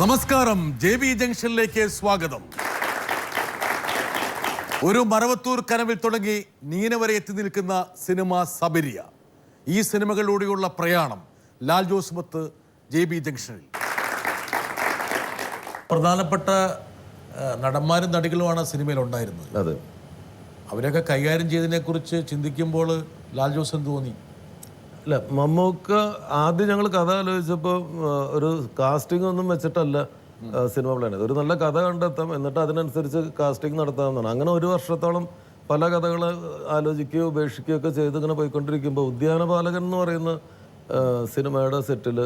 നമസ്കാരം, JB ജംഗ്ഷനിലേക്ക് സ്വാഗതം. ഒരു മറവത്തൂർ കനവിൽ തുടങ്ങി നീന വരെ എത്തി നിൽക്കുന്ന സിനിമ സബരിയ. ഈ സിനിമകളിലൂടെയുള്ള പ്രയാണം ലാൽ ജോസുമത്ത് JB ജംഗ്ഷനിൽ. പ്രധാനപ്പെട്ട നടന്മാരും നടികളുമാണ് സിനിമയിൽ ഉണ്ടായിരുന്നത്. അതെ, അവരൊക്കെ കൈകാര്യം ചെയ്തതിനെ കുറിച്ച് ചിന്തിക്കുമ്പോൾ ലാൽ ജോസ് എന്ത് തോന്നി? അല്ല, മമ്മൂക്ക ആദ്യം ഞങ്ങൾ കഥ ആലോചിച്ചപ്പോൾ ഒരു കാസ്റ്റിംഗ് ഒന്നും വെച്ചിട്ടല്ല സിനിമ പ്ലാൻ ചെയ്തത്. ഒരു നല്ല കഥ കണ്ടെത്താം, എന്നിട്ട് അതിനനുസരിച്ച് കാസ്റ്റിംഗ് നടത്താമെന്നാണ്. അങ്ങനെ ഒരു വർഷത്തോളം പല കഥകൾ ആലോചിക്കുകയോ ഉപേക്ഷിക്കുകയോ ഒക്കെ ചെയ്ത് ഇങ്ങനെ പോയിക്കൊണ്ടിരിക്കുമ്പോൾ ഉദ്യാനപാലകൻ എന്ന് പറയുന്ന സിനിമയുടെ സെറ്റിൽ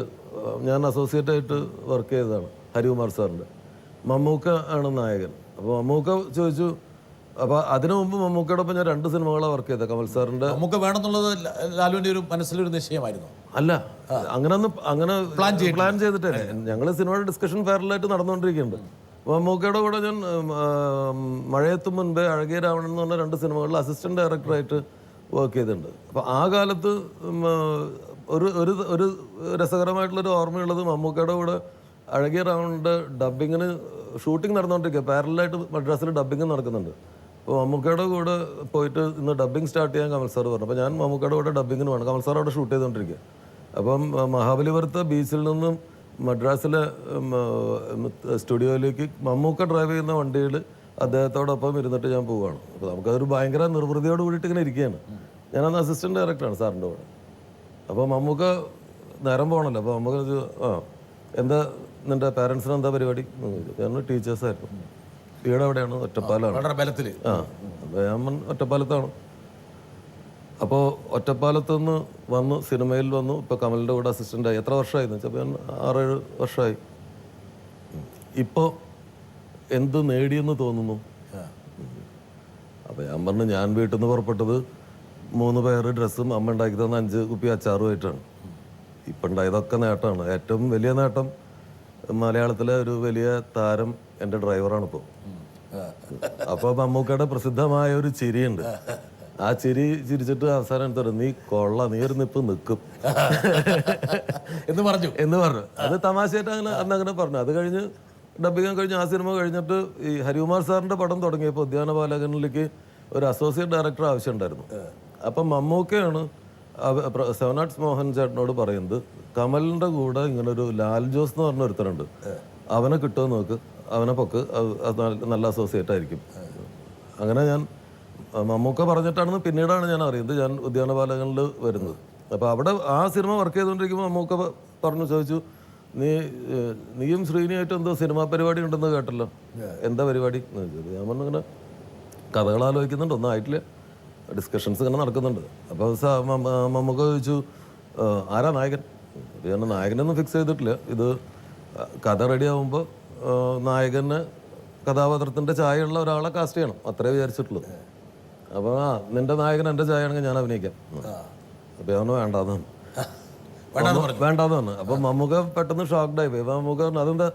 ഞാൻ അസോസിയേറ്റ് ആയിട്ട് വർക്ക് ചെയ്തതാണ്, ഹരികുമാർ സാറിൻ്റെ. മമ്മൂക്ക ആണ് നായകൻ. അപ്പോൾ മമ്മൂക്ക ചോദിച്ചു, അപ്പോൾ അതിനു മുമ്പ് മമ്മൂക്കയോടൊപ്പം ഞാൻ 2 സിനിമകളാണ് വർക്ക് ചെയ്തത്. കമൽ സാറിൻ്റെ മമ്മൂക്ക വേണമെന്നുള്ളത് ലാലുവിൻ്റെ ഒരു മനസ്സിലൊരു നിശ്ചയമായിരുന്നു. അല്ല, അങ്ങനെ പ്ലാൻ ചെയ്തിട്ടേ ഞങ്ങൾ സിനിമയുടെ ഡിസ്കഷൻ പാരലായിട്ട് നടന്നുകൊണ്ടിരിക്കുന്നുണ്ട്. മമ്മൂക്കയുടെ കൂടെ ഞാൻ മഴയെത്തും മുൻപേ അഴകിയ രാവണൻ എന്ന് പറഞ്ഞ 2 സിനിമകളിൽ അസിസ്റ്റന്റ് ഡയറക്ടറായിട്ട് വർക്ക് ചെയ്തിട്ടുണ്ട്. അപ്പോൾ ആ കാലത്ത് ഒരു രസകരമായിട്ടുള്ളൊരു ഓർമ്മയുള്ളത്, മമ്മൂക്കയുടെ കൂടെ അഴകിയ രാവണൻ്റെ ഡബ്ബിങ്ങിന് ഷൂട്ടിംഗ് നടന്നുകൊണ്ടിരിക്കുക, പാരലായിട്ട് മദ്രാസിൽ ഡബ്ബിങ് നടക്കുന്നുണ്ട്. അപ്പോൾ മമ്മൂക്കയുടെ കൂടെ പോയിട്ട് ഇന്ന് ഡബ്ബിങ് സ്റ്റാർട്ട് ചെയ്യാൻ കമൽ സാർ പറഞ്ഞു. അപ്പോൾ ഞാൻ മമ്മൂക്കയുടെ കൂടെ ഡബ്ബിങ്ങിന് വേണം. കമൽ സാർ അവിടെ ഷൂട്ട് ചെയ്തുകൊണ്ടിരിക്കുക. അപ്പം മഹാബലിപുരത്തെ ബീച്ചിൽ നിന്നും മദ്രാസിലെ സ്റ്റുഡിയോയിലേക്ക് മമ്മൂക്ക ഡ്രൈവ് ചെയ്യുന്ന വണ്ടിയിൽ അദ്ദേഹത്തോടൊപ്പം ഇരുന്നിട്ട് ഞാൻ പോവുകയാണ്. അപ്പോൾ നമുക്കതൊരു ഭയങ്കര നിർവൃതിയോട് കൂടിയിട്ട് ഇങ്ങനെ ഇരിക്കുകയാണ്. ഞാനന്ന് അസിസ്റ്റന്റ് ഡയറക്ടറാണ് സാറിൻ്റെ കൂടെ. അപ്പോൾ മമ്മൂക്ക നേരം പോകണല്ലോ. അപ്പോൾ മമ്മൂക്ക എന്താ നിൻ്റെ പാരൻസിന് എന്താ പരിപാടി? ഞാൻ ടീച്ചേഴ്സായിരുന്നു. വീട് എവിടെയാണ്? ഒറ്റപ്പാലാണ്. അപ്പോൾ ഞാൻ ഒറ്റപ്പാലത്താണ്. അപ്പോൾ ഒറ്റപ്പാലത്ത് നിന്ന് വന്നു സിനിമയിൽ വന്നു. ഇപ്പോൾ കമലിൻ്റെ കൂടെ അസിസ്റ്റൻ്റായി. എത്ര വർഷമായിരുന്നു വെച്ചപ്പോൾ ഞാൻ 6-7 വർഷമായി. ഇപ്പോൾ എന്ത് നേടിയെന്ന് തോന്നുന്നു? അപ്പോൾ ഞാൻ പറഞ്ഞു, ഞാൻ വീട്ടിൽ നിന്ന് പുറപ്പെട്ടത് 3 പേര് ഡ്രസ്സും അമ്മ ഉണ്ടാക്കി തന്ന 5 കുപ്പി അച്ചാറുമായിട്ടാണ്. ഇപ്പം ഉണ്ടായതൊക്കെ നേട്ടമാണ്. ഏറ്റവും വലിയ നേട്ടം മലയാളത്തിലെ ഒരു വലിയ താരം എൻ്റെ ഡ്രൈവറാണിപ്പോൾ. അപ്പോൾ മമ്മൂക്കയുടെ പ്രസിദ്ധമായ ഒരു ചിരിയുണ്ട്. ആ ചിരി ചിരിച്ചിട്ട് അവസാനം എടുത്തോളൂ, നീ കൊള്ള, നീ ഒരു നിപ്പ് നിൽക്കും എന്ന് പറഞ്ഞു. അത് തമാശയായിട്ട് അങ്ങനെ പറഞ്ഞു. അത് കഴിഞ്ഞ് ഡബ്ബിങ് കഴിഞ്ഞ് ആ സിനിമ കഴിഞ്ഞിട്ട് ഈ ഹരികുമാർ സാറിൻ്റെ പടം തുടങ്ങിയപ്പോൾ ഉദ്യാനപാലകനിലേക്ക് ഒരു അസോസിയേറ്റ് ഡയറക്ടർ ആവശ്യമുണ്ടായിരുന്നു. അപ്പം മമ്മൂക്കയാണ് സെവൻ ആർട്സ് മോഹൻ ചേട്ടനോട് പറയുന്നത്, കമലിൻ്റെ കൂടെ ഇങ്ങനൊരു ലാൽ ജോസ് എന്ന് പറഞ്ഞ ഒരുത്തരുണ്ട്, അവനെ കിട്ടുമോ നോക്ക്, അവനെ പൊക്ക്, നല്ല അസോസിയേറ്റ് ആയിരിക്കും. അങ്ങനെ ഞാൻ മമ്മൂക്ക പറഞ്ഞിട്ടാണെന്ന് പിന്നീടാണ് ഞാൻ അറിയുന്നത്, ഞാൻ ഉദ്യാനപാലകനിൽ വരുന്നത്. അപ്പോൾ അവിടെ ആ സിനിമ വർക്ക് ചെയ്തുകൊണ്ടിരിക്കുമ്പോൾ മമ്മൂക്ക ചോദിച്ചു, നീയും ശ്രീനിയായിട്ട് എന്തോ സിനിമാ പരിപാടി ഉണ്ടെന്ന് കേട്ടല്ലോ, എന്താ പരിപാടി എന്ന് ചോദിച്ചത്. ഞാൻ പറഞ്ഞു, ഇങ്ങനെ കഥകൾ ആലോചിക്കുന്നുണ്ട്, ഒന്നും ആയിട്ടില്ല, ഡിസ്കഷൻസ് ഇങ്ങനെ നടക്കുന്നുണ്ട്. അപ്പോൾ മമ്മൂക്ക ചോദിച്ചു, ആരാ നായകൻ? ഞാൻ നായകനൊന്നും ഫിക്സ് ചെയ്തിട്ടില്ല, ഇത് കഥ റെഡി ആകുമ്പോൾ നായകന് കഥാപാത്രത്തിൻ്റെ ചായയുള്ള ഒരാളെ കാസ്റ്റ് ചെയ്യണം, അത്രേ വിചാരിച്ചിട്ടുള്ളൂ. അപ്പോൾ നിന്റെ നായകൻ എൻ്റെ ചായ ആണെങ്കിൽ ഞാൻ അഭിനയിക്കാം. അപ്പോൾ അവന് വേണ്ടാന്ന് പറഞ്ഞു. അപ്പോൾ മമ്മൂക്ക പെട്ടെന്ന് ഷോക്ക്ഡായി പോയി. മമ്മൂക്ക പറഞ്ഞു, അതെന്താ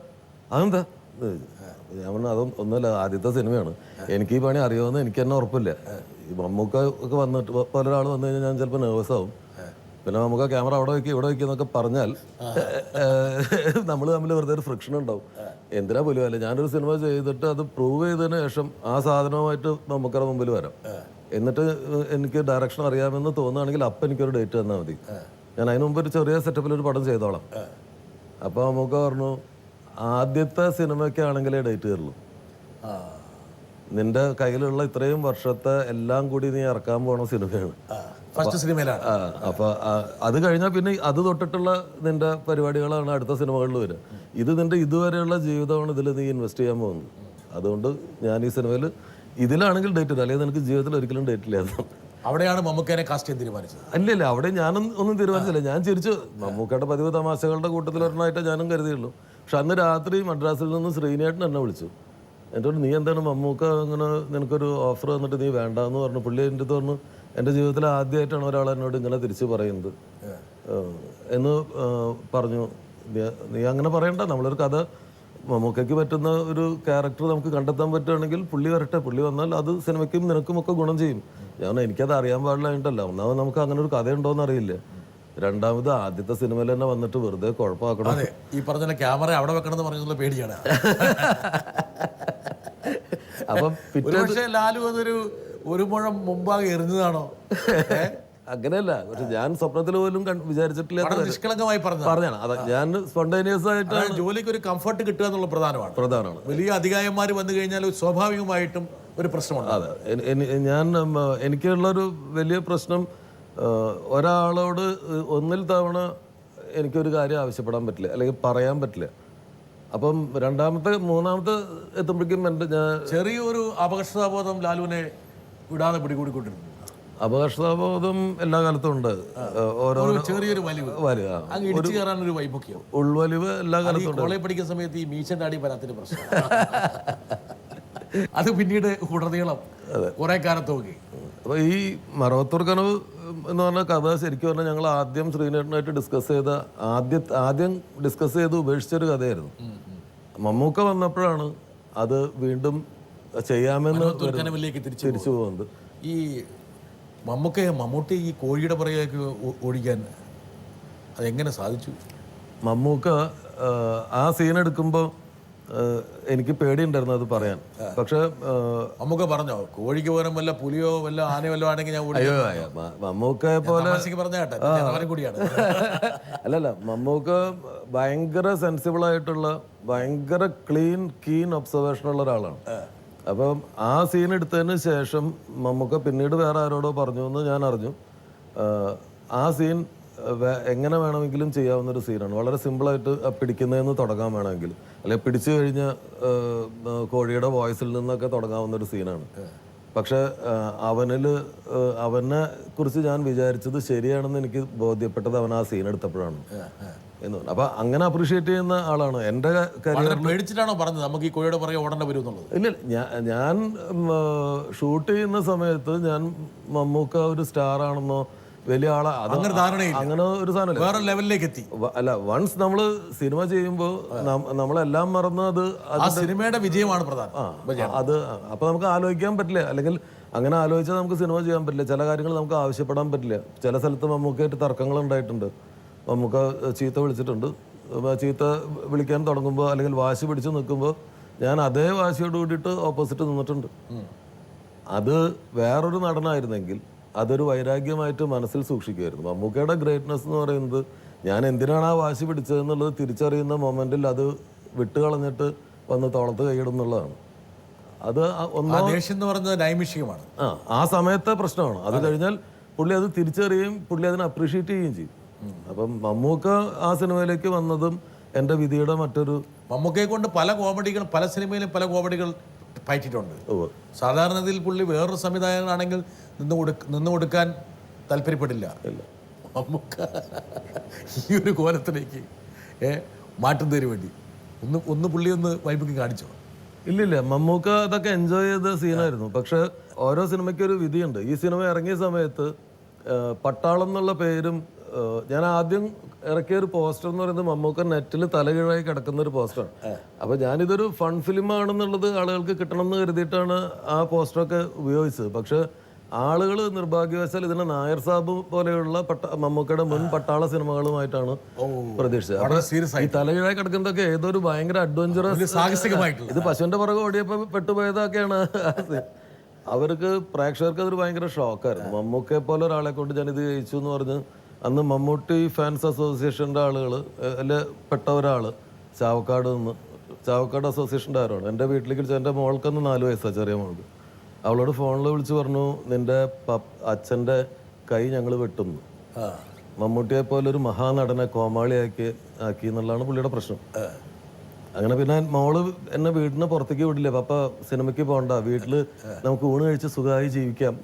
ഞാൻ പറഞ്ഞു, ഒന്നുമില്ല, ആദ്യത്തെ സിനിമയാണ്, എനിക്ക് ഈ പണി അറിയുമെന്ന് എനിക്ക് തന്നെ ഉറപ്പില്ല. ഈ മമ്മൂക്ക ഒക്കെ വന്നിട്ട് പല ഒരാൾ വന്നു കഴിഞ്ഞാൽ ഞാൻ ചിലപ്പോൾ നെർവസ് ആവും. പിന്നെ നമുക്ക് ക്യാമറ അവിടെ വയ്ക്കുക ഇവിടെ വയ്ക്കുക എന്നൊക്കെ പറഞ്ഞാൽ നമ്മൾ തമ്മിൽ വെറുതെ ഒരു ഫ്രിക്ഷൻ ഉണ്ടാവും. എന്തിനാ പോലും അല്ല, ഞാനൊരു സിനിമ ചെയ്തിട്ട് അത് പ്രൂവ് ചെയ്തതിന് ശേഷം ആ സാധനവുമായിട്ട് നമുക്കടെ മുമ്പിൽ വരാം. എന്നിട്ട് എനിക്ക് ഡയറക്ഷൻ അറിയാമെന്ന് തോന്നുകയാണെങ്കിൽ അപ്പം എനിക്കൊരു ഡേറ്റ് തന്നാൽ മതി, ഞാൻ അതിന് മുമ്പ് ഒരു ചെറിയ സെറ്റപ്പിൽ ഒരു പടം ചെയ്തോളാം. അപ്പോൾ നമുക്ക് പറഞ്ഞു, ആദ്യത്തെ സിനിമയ്ക്കാണെങ്കിലേ ഡേറ്റ് കയറുള്ളൂ, നിന്റെ കയ്യിലുള്ള ഇത്രയും വർഷത്തെ എല്ലാം കൂടി നീ ഇറക്കാൻ പോണ സിനിമയാണ്. അപ്പൊ അത് കഴിഞ്ഞാൽ പിന്നെ അത് തൊട്ടിട്ടുള്ള നിന്റെ പരിപാടികളാണ് അടുത്ത സിനിമകളിൽ വരിക. ഇത് നിന്റെ ഇതുവരെയുള്ള ജീവിതമാണ് ഇതിൽ നീ ഇൻവെസ്റ്റ് ചെയ്യാൻ പോകുന്നത്. അതുകൊണ്ട് ഞാൻ ഈ സിനിമയിൽ ഇതിലാണെങ്കിൽ ഡേറ്റ് ഇല്ല, അല്ലെങ്കിൽ നിനക്ക് ജീവിതത്തിൽ ഒരിക്കലും ഡേറ്റ് ഇല്ല. അവിടെയാണ് മമ്മൂക്കനെ കാസ്റ്റ് ചെയ്യാൻ തീരുമാനിച്ചത്? അല്ലല്ല, അവിടെ ഒന്നും തീരുമാനിച്ചില്ല. ഞാൻ ചിരിച്ചു. മമ്മൂക്കയുടെ പതിവ് തമാശകളുടെ കൂട്ടത്തിൽ ഒരെണ്ണമായിട്ട് ഞാനും കരുതിയുള്ളൂ. പക്ഷെ അന്ന് രാത്രി മദ്രാസിൽ നിന്ന് ശ്രീനിയേട്ടൻ എന്നെ വിളിച്ചു. എന്നോട്, നീ എന്താണ് മമ്മൂക്ക അങ്ങനെ നിനക്കൊരു ഓഫർ വന്നിട്ട് നീ വേണ്ടാന്ന് പറഞ്ഞു. പുള്ളി എൻ്റെ അടുത്ത് പറഞ്ഞു, എൻ്റെ ജീവിതത്തിൽ ആദ്യമായിട്ടാണ് ഒരാൾ എന്നോട് ഇങ്ങനെ തിരിച്ച് പറയുന്നത് എന്ന് പറഞ്ഞു. നീ അങ്ങനെ പറയണ്ട, നമ്മളൊരു കഥ മമ്മൂക്കയ്ക്ക് പറ്റുന്ന ഒരു ക്യാരക്ടർ നമുക്ക് കണ്ടെത്താൻ പറ്റുകയാണെങ്കിൽ പുള്ളി വരട്ടെ, പുള്ളി വന്നാൽ അത് സിനിമയ്ക്കും നിനക്കും ഒക്കെ ഗുണം ചെയ്യും. എനിക്കത് അറിയാൻ പാടില്ലായിട്ടല്ല, ഒന്നാമത് നമുക്ക് അങ്ങനെ ഒരു കഥയുണ്ടോയെന്ന് അറിയില്ല. രണ്ടാമത് ആദ്യത്തെ സിനിമയിൽ തന്നെ വന്നിട്ട് വെറുതെ കുഴപ്പമാക്കണം. അതെ, ഈ പറഞ്ഞ ക്യാമറ അവിടെ വെക്കണം എന്ന് പറഞ്ഞുള്ള പേടിയാണ്. അപ്പം പക്ഷേ ലാലു അതൊരു ഒരു മുഴം മുമ്പാകെ എറിഞ്ഞതാണോ? അങ്ങനെയല്ല, പക്ഷെ ഞാൻ സ്വപ്നത്തിൽ പോലും വിചാരിച്ചിട്ടില്ല. നിഷ്കളങ്കമായി പറഞ്ഞാണ് അതെ, ഞാൻ സ്പോണ്ടേനിയസ് ആയിട്ട് ജോലിക്ക് ഒരു കംഫർട്ട് കിട്ടുക എന്നുള്ള പ്രധാനമാണ്. വലിയ അധികാരിമാർ വന്നു കഴിഞ്ഞാൽ സ്വാഭാവികമായിട്ടും ഒരു പ്രശ്നമുണ്ട്. അതെ, എനിക്കുള്ളൊരു വലിയ പ്രശ്നം ഒരാളോട് ഒന്നിൽ തവണ എനിക്കൊരു കാര്യം ആവശ്യപ്പെടാൻ പറ്റില്ല, അല്ലെങ്കിൽ പറയാൻ പറ്റില്ല. അപ്പം രണ്ടാമത്തെ മൂന്നാമത്തെ എത്തുമ്പോഴേക്കും ഞാൻ ചെറിയൊരു അപകർഷതാബോധം ലാലുവിനെ വിടാതെ പിടികൂടിക്കൊണ്ടിരുന്നു. അപകർഷതാബോധം എല്ലാ കാലത്തും ഉണ്ട്. ഓരോ ചെറിയൊരു വലിവ് ഇടിച്ചു കയറാനൊരു വൈമുഖ്യം, ഉൾവലിവ് എല്ലാ കാലത്തും ഉണ്ട്. കോളേജ് പഠിക്കുന്ന സമയത്ത് ഈ മീശന്റെ അടി വരാത്തിന്റെ പ്രശ്നം അത് പിന്നീട് ഉടനീളം കുറെ കാലത്ത് നോക്കി. അപ്പോൾ ഈ മറവത്തൂർ കനവ് എന്ന് പറഞ്ഞ കഥ ശരിക്കും പറഞ്ഞാൽ ഞങ്ങൾ ആദ്യം ശ്രീനേട്ടനായിട്ട് ആദ്യം ഡിസ്കസ് ചെയ്ത് ഉപേക്ഷിച്ചൊരു കഥയായിരുന്നു. മമ്മൂക്ക വന്നപ്പോഴാണ് അത് വീണ്ടും ചെയ്യാമെന്ന് തിരിച്ചു പോകുന്നത്. ഈ മമ്മൂട്ടി ഈ കോഴിയുടെ പുറകേക്ക് ഓടിക്കാൻ അതെങ്ങനെ സാധിച്ചു? മമ്മൂക്ക ആ സീൻ എടുക്കുമ്പോൾ എനിക്ക് പേടിയുണ്ടായിരുന്നു അത് പറയാൻ. പക്ഷെ മമ്മൂക്ക പറഞ്ഞോ കോഴിക്ക് പകരം വല്ല പുലിയോ വല്ല ആനയോ വല്ലോ ആണെങ്കിൽ ഞാൻ മമ്മൂക്കയെ പോലെ കൂടിയാണ്. അല്ലല്ല, മമ്മൂക്ക ഭയങ്കര സെൻസിബിൾ ആയിട്ടുള്ള ഭയങ്കര കീൻ ഒബ്സർവേഷൻ ഉള്ള ഒരാളാണ്. അപ്പം ആ സീൻ എടുത്തതിന് ശേഷം മമ്മൂക്ക പിന്നീട് വേറെ ആരോടോ പറഞ്ഞു എന്ന് ഞാൻ അറിഞ്ഞു. ആ സീൻ എങ്ങനെ വേണമെങ്കിലും ചെയ്യാവുന്നൊരു സീനാണ്. വളരെ സിമ്പിളായിട്ട് പിടിക്കുന്നതെന്ന് തുടങ്ങാൻ വേണമെങ്കിൽ, അല്ലെങ്കിൽ പിടിച്ചു കഴിഞ്ഞ കോഴിയുടെ വോയിസിൽ നിന്നൊക്കെ തുടങ്ങാവുന്നൊരു സീനാണ്. പക്ഷെ അവനെ കുറിച്ച് ഞാൻ വിചാരിച്ചത് ശരിയാണെന്ന് എനിക്ക് ബോധ്യപ്പെട്ടത് അവൻ ആ സീൻ എടുത്തപ്പോഴാണ് എന്ന് പറഞ്ഞു. അപ്പൊ അങ്ങനെ അപ്രീഷിയേറ്റ് ചെയ്യുന്ന ആളാണ്. എൻ്റെ പേടിച്ചിട്ടാണോ പറഞ്ഞത് നമുക്ക് ഈ കോഴിയുടെ പുറകെ ഓടേണ്ട വരും എന്നുള്ളത്? ഇല്ല, ഞാൻ ഷൂട്ട് ചെയ്യുന്ന സമയത്ത് ഞാൻ മമ്മൂക്ക ഒരു സ്റ്റാർ ആണെന്നോ വലിയ ആളാ അങ്ങനെ ഒരു സാധനം വേറെ ലെവലിലേക്ക് എത്തി. അല്ല, വൺസ് നമ്മള് സിനിമ ചെയ്യുമ്പോൾ നമ്മളെല്ലാം മറന്ന് അത് സിനിമയുടെ വിജയമാണ് പ്രധാനം. അത് അപ്പൊ നമുക്ക് ആലോചിക്കാൻ പറ്റില്ല, അല്ലെങ്കിൽ അങ്ങനെ ആലോചിച്ചാൽ നമുക്ക് സിനിമ ചെയ്യാൻ പറ്റില്ല. ചില കാര്യങ്ങൾ നമുക്ക് ആവശ്യപ്പെടാൻ പറ്റില്ല. ചില സ്ഥലത്ത് മമ്മൂക്കായിട്ട് തർക്കങ്ങൾ ഉണ്ടായിട്ടുണ്ട്. മമ്മൂക്ക ചീത്ത വിളിച്ചിട്ടുണ്ട്. ചീത്ത വിളിക്കാൻ തുടങ്ങുമ്പോൾ അല്ലെങ്കിൽ വാശി പിടിച്ച് നിൽക്കുമ്പോൾ ഞാൻ അതേ വാശിയോട് കൂടിയിട്ട് ഓപ്പോസിറ്റ് നിന്നിട്ടുണ്ട്. അത് വേറൊരു നടനായിരുന്നെങ്കിൽ അതൊരു വൈരാഗ്യമായിട്ട് മനസ്സിൽ സൂക്ഷിക്കുമായിരുന്നു. മമ്മൂക്കയുടെ ഗ്രേറ്റ്നെസ് എന്ന് പറയുന്നത് ഞാൻ എന്തിനാണ് ആ വാശി പിടിച്ചതെന്നുള്ളത് തിരിച്ചറിയുന്ന മൊമെന്റിൽ അത് വിട്ടുകളഞ്ഞിട്ട് വന്ന് തോളത്ത് കൈയിടുന്നുള്ളതാണ്. അത് നൈമിഷികമാണ്. ആ സമയത്തെ പ്രശ്നമാണ്. അത് കഴിഞ്ഞാൽ പുള്ളി അത് തിരിച്ചറിയുകയും പുള്ളി അതിനെ അപ്രീഷിയേറ്റ് ചെയ്യുകയും ചെയ്യും. അപ്പം മമ്മൂക്ക ആ സിനിമയിലേക്ക് വന്നതും എൻ്റെ വിധിയുടെ മറ്റൊരു. മമ്മൂക്കയെ കൊണ്ട് പല സിനിമയിലും പല കോമഡികൾ പയറ്റിട്ടുണ്ട്. സാധാരണത്തിൽ പുള്ളി വേറൊരു സംവിധായകനാണെങ്കിൽ നിന്ന് കൊടുക്കാൻ താല്പര്യപ്പെടില്ല. മമ്മൂക്ക ഈ ഒരു കോലത്തിലേക്ക് മാറ്റുന്നതിന് വേണ്ടി ഒന്ന് പുള്ളി വൈബിക്ക് കാണിച്ചോ? ഇല്ലില്ല, മമ്മൂക്ക അതൊക്കെ എൻജോയ് ചെയ്ത സീനായിരുന്നു. പക്ഷെ ഓരോ സിനിമയ്ക്ക് ഒരു വിധിയുണ്ട്. ഈ സിനിമ ഇറങ്ങിയ സമയത്ത് പട്ടാളം എന്നുള്ള പേരും ഞാൻ ആദ്യം ഇറക്കിയ ഒരു പോസ്റ്റർ എന്ന് പറയുന്നത് മമ്മൂക്ക നെറ്റിൽ തലകീഴായി കിടക്കുന്ന ഒരു പോസ്റ്ററാണ്. അപ്പൊ ഞാനിതൊരു ഫൺ ഫിലിം ആണെന്നുള്ളത് ആളുകൾക്ക് കിട്ടണം എന്ന് കരുതിയിട്ടാണ് ആ പോസ്റ്ററൊക്കെ ഉപയോഗിച്ചത്. പക്ഷെ ആളുകൾ നിർഭാഗ്യവശാൽ ഇതിനെ നായർ സാബ് പോലെയുള്ള മമ്മൂക്കയുടെ മുൻ പട്ടാള സിനിമകളുമായിട്ടാണ് പ്രതീക്ഷിച്ചത്. ഈ തലകീഴായി കിടക്കുന്നതൊക്കെ ഏതൊരു ഭയങ്കര അഡ്വഞ്ചറസ് സാഹസികമായിട്ട് ഇത് പശുവിന്റെ പുറകെ ഓടിയപ്പോൾ പെട്ടുപോയതൊക്കെയാണ്. അവർക്ക് പ്രേക്ഷകർക്ക് അതൊരു ഭയങ്കര ഷോക്കായിരുന്നു. മമ്മൂക്കയെ പോലെ ഒരാളെ കൊണ്ട് ഞാനിത് ജയിച്ചു എന്ന് പറഞ്ഞ് അന്ന് മമ്മൂട്ടി ഫാൻസ് അസോസിയേഷൻ്റെ ആളുകൾ പെട്ട ഒരാൾ ചാവക്കാട് അസോസിയേഷൻ്റെ ആരാണ് എൻ്റെ വീട്ടിലേക്ക് വിളിച്ചു. എൻ്റെ മോൾക്കന്ന് 4 വയസ്സാണ്, ചെറിയ മോൾക്ക്. അവളോട് ഫോണിൽ വിളിച്ച് പറഞ്ഞു, നിന്റെ അച്ഛൻ്റെ കൈ ഞങ്ങൾ വെട്ടുന്നു. മമ്മൂട്ടിയെ പോലെ ഒരു മഹാനടനെ കോമാളിയാക്കി എന്നുള്ളതാണ് പുള്ളിയുടെ പ്രശ്നം. അങ്ങനെ പിന്നെ മോള് എന്നെ വീടിന് പുറത്തേക്ക് വിടില്ല, പപ്പ സിനിമയ്ക്ക് പോകണ്ട, വീട്ടിൽ നമുക്ക് ഊണ് കഴിച്ച് സുഖമായി ജീവിക്കാം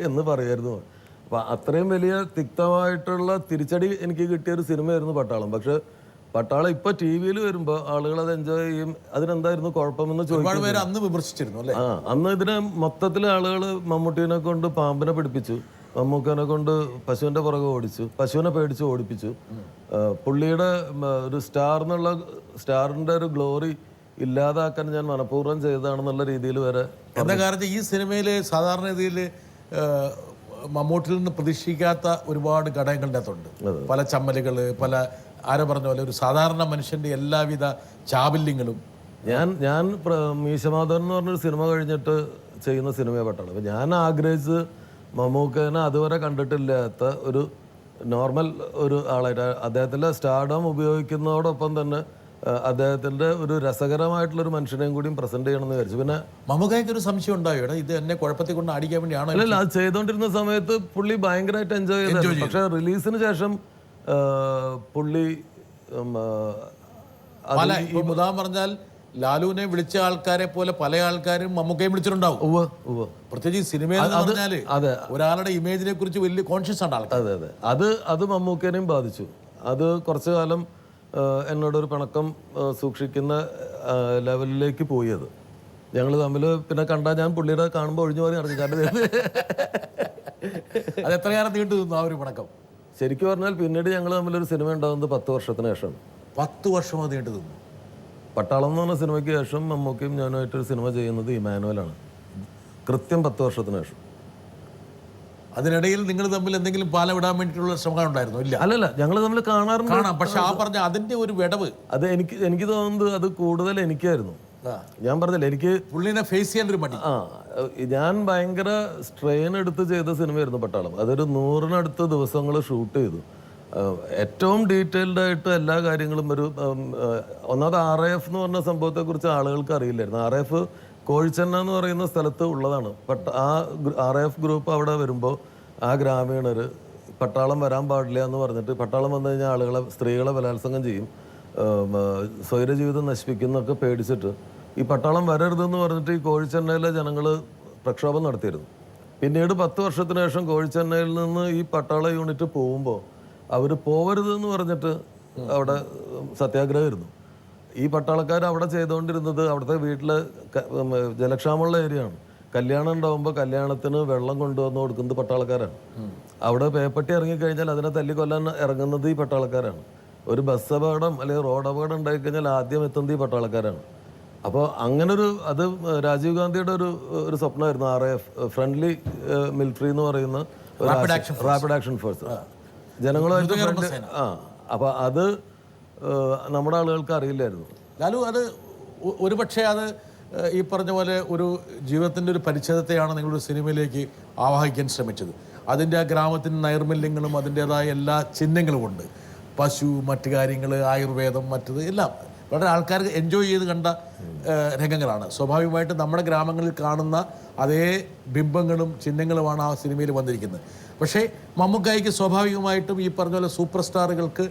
എന്ന് പറയായിരുന്നു. അപ്പൊ അത്രയും വലിയ തിക്തമായിട്ടുള്ള തിരിച്ചടി എനിക്ക് കിട്ടിയ ഒരു സിനിമയായിരുന്നു പട്ടാളം. പക്ഷെ പട്ടാളം ഇപ്പൊ ടി വിയിൽ വരുമ്പോ ആളുകൾ അത് എൻജോയ് ചെയ്യും. അതിനെന്തായിരുന്നു കുഴപ്പമെന്ന് ചോദിച്ചു. അന്ന് ഇതിനെ മൊത്തത്തിൽ ആളുകൾ മമ്മൂട്ടീനെ കൊണ്ട് പാമ്പിനെ പിടിപ്പിച്ചു, മമ്മൂക്കനെ കൊണ്ട് പശുവിന്റെ പുറകെ ഓടിച്ചു, പശുവിനെ പേടിച്ച് ഓടിപ്പിച്ചു. പുള്ളിയുടെ ഒരു സ്റ്റാറിന്റെ ഒരു ഗ്ലോറി ഇല്ലാതാക്കാൻ ഞാൻ മനഃപൂർവ്വം ചെയ്തതാണെന്നുള്ള രീതിയിൽ വരെ. എന്താ കാരണം ഈ സിനിമയില് സാധാരണ രീതിയിൽ മമ്മൂട്ടിയിൽ നിന്ന് പ്രതീക്ഷിക്കാത്ത ഒരുപാട് ഘടകങ്ങളുടെ അകത്തുണ്ട്. പല ചമ്മലുകൾ, പല ആരോ പറഞ്ഞ പോലെ ഒരു സാധാരണ മനുഷ്യന്റെ എല്ലാവിധ ചാബല്യങ്ങളും. ഞാൻ മീശമാധവൻ എന്ന് പറഞ്ഞൊരു സിനിമ കഴിഞ്ഞിട്ട് ചെയ്യുന്ന സിനിമയെ പെട്ടാണ്. അപ്പം ഞാൻ ആഗ്രഹിച്ച് മമ്മൂക്കനെ അതുവരെ കണ്ടിട്ടില്ലാത്ത ഒരു നോർമൽ ഒരു ആളായിട്ട് അദ്ദേഹത്തിൻ്റെ സ്റ്റാർഡം ഉപയോഗിക്കുന്നതോടൊപ്പം തന്നെ അദ്ദേഹത്തിൻ്റെ ഒരു രസകരമായിട്ടുള്ളൊരു മനുഷ്യനെയും കൂടിയും പ്രസന്റ് ചെയ്യണമെന്ന് വിചാരിച്ചു. പിന്നെ മമ്മൂക്കായ്ക്ക് ഒരു സംശയം ഉണ്ടായോ, ഇത് എന്നെ കുഴപ്പത്തിൽ കൊണ്ട് അടിക്കാൻ വേണ്ടിയാണോ? അല്ലല്ല, അത് ചെയ്തുകൊണ്ടിരുന്ന സമയത്ത് പുള്ളി ഭയങ്കരമായിട്ട് എൻജോയ് ചെയ്തു. പക്ഷെ റിലീസിന് ശേഷം പുള്ളി പല ഉദാഹരണം പറഞ്ഞാൽ ലാലുവിനെ വിളിച്ച ആൾക്കാരെ പോലെ പല ആൾക്കാരും മമ്മൂക്കയും വിളിച്ചിട്ടുണ്ടാവും. പ്രത്യേകിച്ച് സിനിമയിൽ പറഞ്ഞാല് ഒരാളുടെ ഇമേജിനെ കുറിച്ച് വലിയ കോൺഷ്യസ് ആണ് ആൾക്കാർ. അതെ, അത് മമ്മൂക്കനെയും ബാധിച്ചു. അത് കുറച്ചു കാലം എന്നോടൊരു പിണക്കം സൂക്ഷിക്കുന്ന ലെവലിലേക്ക് പോയി. അത് ഞങ്ങൾ തമ്മിൽ പിന്നെ കണ്ടാൽ ഞാൻ പുള്ളിയുടെ കാണുമ്പോൾ ഒഴിഞ്ഞു പോയി നടക്കും. കാരണം അത് എത്ര കാലം നീണ്ടു നിന്നു ആ ഒരു പിണക്കം? ശരിക്കും പറഞ്ഞാൽ പിന്നീട് ഞങ്ങൾ തമ്മിലൊരു സിനിമ ഉണ്ടാകുന്നത് 10 വർഷത്തിന് ശേഷം. 10 വർഷം അത് നീണ്ടു നിന്നു. പട്ടാളം എന്ന് പറഞ്ഞ സിനിമയ്ക്ക് ശേഷം മമ്മൂക്കയും ഞാനുമായിട്ടൊരു സിനിമ ചെയ്യുന്നത് ഇമാനുവലാണ്. കൃത്യം 10 വർഷത്തിന് ശേഷം. അതിനിടയിൽ നിങ്ങൾ തമ്മിൽ എന്തെങ്കിലും പാലം വിടാൻ വേണ്ടിയിട്ടുള്ള ശ്രമങ്ങൾ ഉണ്ടായിരുന്നു? ഇല്ല. അല്ലല്ല, ഞങ്ങൾ തമ്മിൽ കാണാറുണ്ട്. പക്ഷെ ആ പറഞ്ഞ അതിന്റെ ഒരു വിടവ് അത് എനിക്ക് തോന്നുന്നത് അത് കൂടുതൽ എനിക്കായിരുന്നു. ഞാൻ പറഞ്ഞില്ല, എനിക്ക് പുള്ളിനെ ഫേസ് ചെയ്യാൻ ഒരു മടി. ഞാൻ ഭയങ്കര സ്ട്രെയിൻ എടുത്ത് ചെയ്ത സിനിമയായിരുന്നു പട്ടാളം. അതൊരു 100-നടുത്ത് ദിവസങ്ങൾ ഷൂട്ട് ചെയ്തു. ഏറ്റവും ഡീറ്റെയിൽഡ് ആയിട്ട് എല്ലാ കാര്യങ്ങളും ഒന്നാമത് RAF എന്ന് പറഞ്ഞ സംഭവത്തെക്കുറിച്ച് ആളുകൾക്ക് അറിയില്ലായിരുന്നു. RAF കോഴിച്ചെന്ന എന്ന് പറയുന്ന സ്ഥലത്ത് ഉള്ളതാണ്. ആ RAF ഗ്രൂപ്പ് അവിടെ വരുമ്പോൾ ആ ഗ്രാമീണർ പട്ടാളം വരാൻ പാടില്ല എന്ന് പറഞ്ഞിട്ട്, പട്ടാളം വന്നു കഴിഞ്ഞാൽ സ്ത്രീകളെ ബലാത്സംഗം ചെയ്യും, സ്വൈരജീവിതം നശിപ്പിക്കുന്നൊക്കെ പേടിച്ചിട്ട് ഈ പട്ടാളം വരരുതെന്ന് പറഞ്ഞിട്ട് ഈ കോഴിച്ചെന്നയിലെ ജനങ്ങൾ പ്രക്ഷോഭം നടത്തിയിരുന്നു. പിന്നീട് 10 വർഷത്തിന് ശേഷം കോഴിച്ചെന്നയിൽ നിന്ന് ഈ പട്ടാള യൂണിറ്റ് പോകുമ്പോൾ അവർ പോവരുതെന്ന് പറഞ്ഞിട്ട് അവിടെ സത്യാഗ്രഹമായിരുന്നു. ഈ പട്ടാളക്കാർ അവിടെ ചെയ്തുകൊണ്ടിരുന്നത് അവിടുത്തെ വീട്ടിലെ ജലക്ഷാമമുള്ള ഏരിയയാണ്. കല്യാണം ഉണ്ടാകുമ്പോൾ കല്യാണത്തിന് വെള്ളം കൊണ്ടുവന്ന് കൊടുക്കുന്നത് പട്ടാളക്കാരാണ്. അവിടെ പേപ്പട്ടി ഇറങ്ങിക്കഴിഞ്ഞാൽ അതിനെ തല്ലിക്കൊല്ലാൻ ഇറങ്ങുന്നത് ഈ പട്ടാളക്കാരാണ്. ഒരു ബസ് അപകടം അല്ലെങ്കിൽ റോഡ് അപകടം ഉണ്ടായിക്കഴിഞ്ഞാൽ ആദ്യം എത്തുന്നത് ഈ പട്ടാളക്കാരാണ്. അപ്പോൾ അങ്ങനൊരു അത് രാജീവ് ഗാന്ധിയുടെ ഒരു സ്വപ്നമായിരുന്നു. RAF ഫ്രണ്ട്ലി മിലിറ്ററി എന്ന് പറയുന്ന റാപ്പിഡ് ആക്ഷൻ ഫോഴ്സ്, ജനങ്ങളുമായിട്ട്. അപ്പോൾ അത് നമ്മുടെ ആളുകൾക്ക് അറിയില്ലായിരുന്നു. ലാലു, അത് ഒരുപക്ഷെ അത് ഈ പറഞ്ഞ പോലെ ഒരു ജീവിതത്തിൻ്റെ ഒരു പരിച്ഛേദത്തെയാണ് നിങ്ങളൊരു സിനിമയിലേക്ക് ആവാഹിക്കാൻ ശ്രമിച്ചത്. അതിൻ്റെ ആ ഗ്രാമത്തിൻ്റെ നൈർമല്യങ്ങളും അതിൻ്റെതായ എല്ലാ ചിഹ്നങ്ങളും ഉണ്ട്. പശു, മറ്റു കാര്യങ്ങൾ, ആയുർവേദം, മറ്റത് എല്ലാം വളരെ ആൾക്കാർക്ക് എൻജോയ് ചെയ്ത് കണ്ട രംഗങ്ങളാണ്. സ്വാഭാവികമായിട്ടും നമ്മുടെ ഗ്രാമങ്ങളിൽ കാണുന്ന അതേ ബിംബങ്ങളും ചിഹ്നങ്ങളുമാണ് ആ സിനിമയിൽ വന്നിരിക്കുന്നത്. പക്ഷേ മമ്മൂക്കായ്ക്ക് സ്വാഭാവികമായിട്ടും ഈ പറഞ്ഞ പോലെ സൂപ്പർ സ്റ്റാറുകൾക്ക്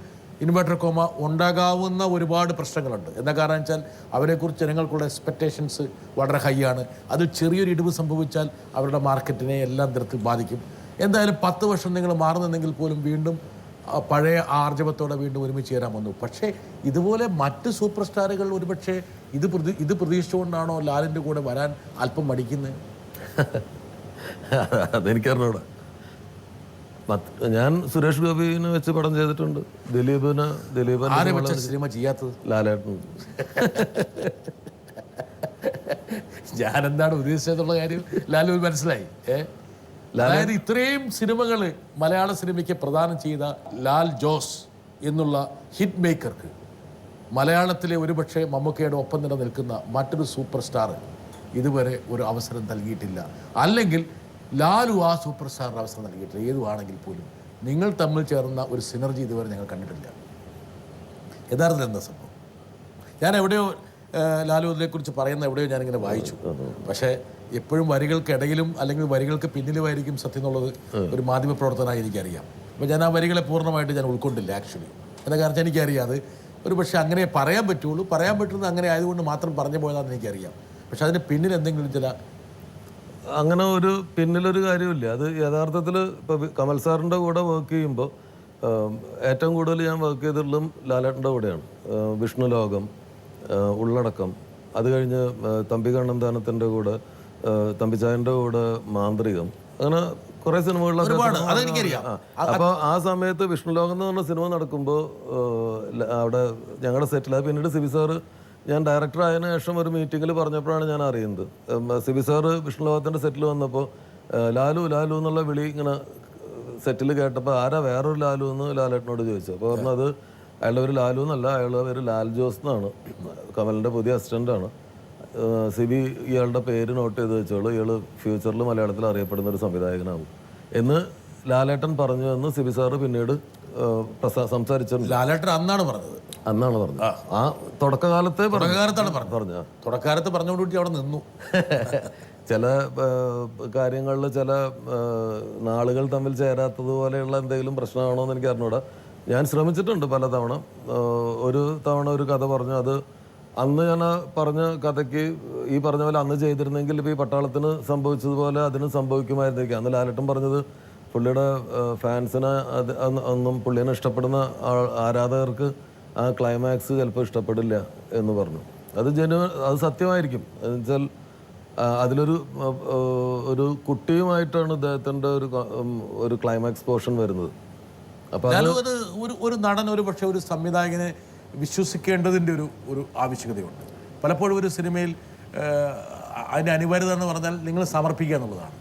ഇൻവെർട്ടർ കോമ ഉണ്ടാകാവുന്ന ഒരുപാട് പ്രശ്നങ്ങളുണ്ട്. എന്താ കാരണം വെച്ചാൽ അവരെക്കുറിച്ച് ജനങ്ങൾക്കുള്ള എക്സ്പെക്റ്റേഷൻസ് വളരെ ഹൈ ആണ്. അത് ചെറിയൊരു ഇടിവ് സംഭവിച്ചാൽ അവരുടെ മാർക്കറ്റിനെ എല്ലാം തരത്തിൽ ബാധിക്കും. എന്തായാലും 10 വർഷം നിങ്ങൾ മാറുന്നെങ്കിൽ പോലും വീണ്ടും പഴയ ആർജവത്തോടെ വീണ്ടും ഒരുമിച്ച് ചേരാൻ വന്നു. പക്ഷേ ഇതുപോലെ മറ്റ് സൂപ്പർ സ്റ്റാറുകൾ ഒരുപക്ഷെ ഇത് പ്രതീക്ഷിച്ചുകൊണ്ടാണോ ലാലിൻ്റെ കൂടെ വരാൻ അല്പം മടിക്കുന്നത്? അതെനിക്കറിഞ്ഞൂടാ. ഞാൻ സുരേഷ് ഗോപിനെ വെച്ച് പടം ചെയ്തിട്ടുണ്ട്. ദിലീപിനെ സിനിമ ചെയ്യാത്തത് ലാലേട്ടൻ. ഞാൻ എന്താണ് ഉദ്ദേശിച്ചതെന്നുള്ള കാര്യം ലാലു മനസ്സിലായി. അതായത് ഇത്രയും സിനിമകൾ മലയാള സിനിമയ്ക്ക് പ്രദാനം ചെയ്ത ലാൽ ജോസ് എന്നുള്ള ഹിറ്റ് മേക്കർക്ക് മലയാളത്തിലെ ഒരുപക്ഷെ മമ്മൂക്കയുടെ ഒപ്പം തന്നെ നിൽക്കുന്ന മറ്റൊരു സൂപ്പർ സ്റ്റാർ ഇതുവരെ ഒരു അവസരം നൽകിയിട്ടില്ല. അല്ലെങ്കിൽ ലാലു ആ സൂപ്പർ സ്റ്റാറിന് അവസരം നൽകിയിട്ടില്ല. ഏതുവാണെങ്കിൽ പോലും നിങ്ങൾ തമ്മിൽ ചേർന്ന ഒരു സിനർജി ഇതുവരെ ഞങ്ങൾ കണ്ടിട്ടില്ല. യഥാർത്ഥത്തിൽ എന്താ സംഭവം? ഞാൻ എവിടെയോ ലാലു അതിനെക്കുറിച്ച് പറയുന്ന എവിടെയോ ഞാനിങ്ങനെ വായിച്ചു. പക്ഷേ എപ്പോഴും വരികൾക്കിടയിലും അല്ലെങ്കിൽ വരികൾക്ക് പിന്നിലുമായിരിക്കും സത്യം എന്നുള്ളത് ഒരു മാധ്യമ പ്രവർത്തനമായി എനിക്കറിയാം. അപ്പോൾ ഞാൻ ആ വരികളെ പൂർണ്ണമായിട്ട് ഞാൻ ഉൾക്കൊണ്ടില്ല ആക്ച്വലി. എന്താ കാരണം എനിക്കറിയാം അത് ഒരു പക്ഷേ അങ്ങനെ പറയാൻ പറ്റുള്ളൂ. പറയാൻ പറ്റുന്നത് അങ്ങനെ ആയതുകൊണ്ട് മാത്രം പറഞ്ഞു പോയതാണെന്ന് എനിക്കറിയാം. പക്ഷെ അതിന് പിന്നിൽ എന്തെങ്കിലും ചില അങ്ങനെ ഒരു പിന്നിലൊരു കാര്യമില്ല. അത് യഥാർത്ഥത്തിൽ ഇപ്പോൾ കമൽ സാറിൻ്റെ കൂടെ വർക്ക് ചെയ്യുമ്പോൾ ഏറ്റവും കൂടുതൽ ഞാൻ വർക്ക് ചെയ്തിട്ടുള്ളതും ലാലേട്ടൻ്റെ കൂടെയാണ്. വിഷ്ണു ലോകം, ഉള്ളടക്കം, അത് കഴിഞ്ഞ് തമ്പി കണ്ണന്താനത്തിൻ്റെ കൂടെ, തമ്പിച്ചായൻ്റെ കൂടെ മാന്ത്രികം, അങ്ങനെ കുറേ സിനിമകളിലൊക്കെ. അപ്പോൾ ആ സമയത്ത് വിഷ്ണു ലോകം എന്ന് പറഞ്ഞ സിനിമ നടക്കുമ്പോൾ അവിടെ ഞങ്ങളുടെ സെറ്റിൽ, അത് പിന്നീട് സിബി സാറ് ഞാൻ ഡയറക്ടർ ആയതിനു ശേഷം ഒരു മീറ്റിങ്ങിൽ പറഞ്ഞപ്പോഴാണ് ഞാൻ അറിയുന്നത്. സിബി സാറ് വിഷ്ണു ലോകത്തിൻ്റെ സെറ്റിൽ വന്നപ്പോൾ ലാലു ലാലു എന്നുള്ള വിളി ഇങ്ങനെ സെറ്റിൽ കേട്ടപ്പോൾ ആരാ വേറൊരു ലാലു എന്ന് ലാലേട്ടനോട് ചോദിച്ചു. അപ്പോൾ പറഞ്ഞത് അയാളുടെ പേര് ലാലു എന്നല്ല, അയാളുടെ പേര് ലാൽ ജോസ് എന്നാണ്, കമലിൻ്റെ പുതിയ അസിസ്റ്റൻ്റാണ്. സിബി ഇയാളുടെ പേര് നോട്ട് ചെയ്ത് വെച്ചോളൂ, ഇയാൾ ഫ്യൂച്ചറിൽ മലയാളത്തിൽ അറിയപ്പെടുന്ന ഒരു സംവിധായകനാകും എന്ന് ലാലേട്ടൻ പറഞ്ഞു എന്ന് സിബി സാറ് പിന്നീട് സംസാരിച്ചിട്ടുണ്ട്. ലാലേട്ടൻ അന്നാണ് പറഞ്ഞത്. ആ തുടക്കകാലത്ത് തുടക്കകാലത്ത് പറഞ്ഞുകൊണ്ടിട്ട് അവിടെ നിന്നു. ചില കാര്യങ്ങളിൽ ചില നാളുകൾ തമ്മിൽ ചേരാത്തത് പോലെയുള്ള എന്തെങ്കിലും പ്രശ്നമാണോ എന്ന് എനിക്ക് അറിഞ്ഞൂടാ. ഞാൻ ശ്രമിച്ചിട്ടുണ്ട് പലതവണ. ഒരു തവണ ഒരു കഥ പറഞ്ഞു, അത് അന്ന് ഞാൻ പറഞ്ഞ കഥയ്ക്ക് ഈ പറഞ്ഞ പോലെ അന്ന് ചെയ്തിരുന്നെങ്കിൽ ഇപ്പോൾ ഈ പട്ടാളത്തിന് സംഭവിച്ചതുപോലെ അതിന് സംഭവിക്കുമായിരുന്നിരിക്കും. അന്ന് ലാലേട്ടൻ പറഞ്ഞത് പുള്ളിയുടെ ഫാൻസിനെ ഒന്നും പുള്ളിനെ ഇഷ്ടപ്പെടുന്ന ആരാധകർക്ക് ആ ക്ലൈമാക്സ് ചിലപ്പോൾ ഇഷ്ടപ്പെടില്ല എന്ന് പറഞ്ഞു. അത് സത്യമായിരിക്കും. എന്നുവെച്ചാൽ അതിലൊരു കുട്ടിയുമായിട്ടാണ് ഇദ്ദേഹത്തിൻ്റെ ഒരു ക്ലൈമാക്സ് പോർഷൻ വരുന്നത്. അപ്പോൾ ഒരു നടൻ ഒരു പക്ഷേ ഒരു സംവിധായകനെ വിശ്വസിക്കേണ്ടതിൻ്റെ ഒരു ആവശ്യകതയുണ്ട്. പലപ്പോഴും ഒരു സിനിമയിൽ അതിൻ്റെ അനിവാര്യത എന്ന് പറഞ്ഞാൽ നിങ്ങൾ സമർപ്പിക്കുക എന്നുള്ളതാണ്.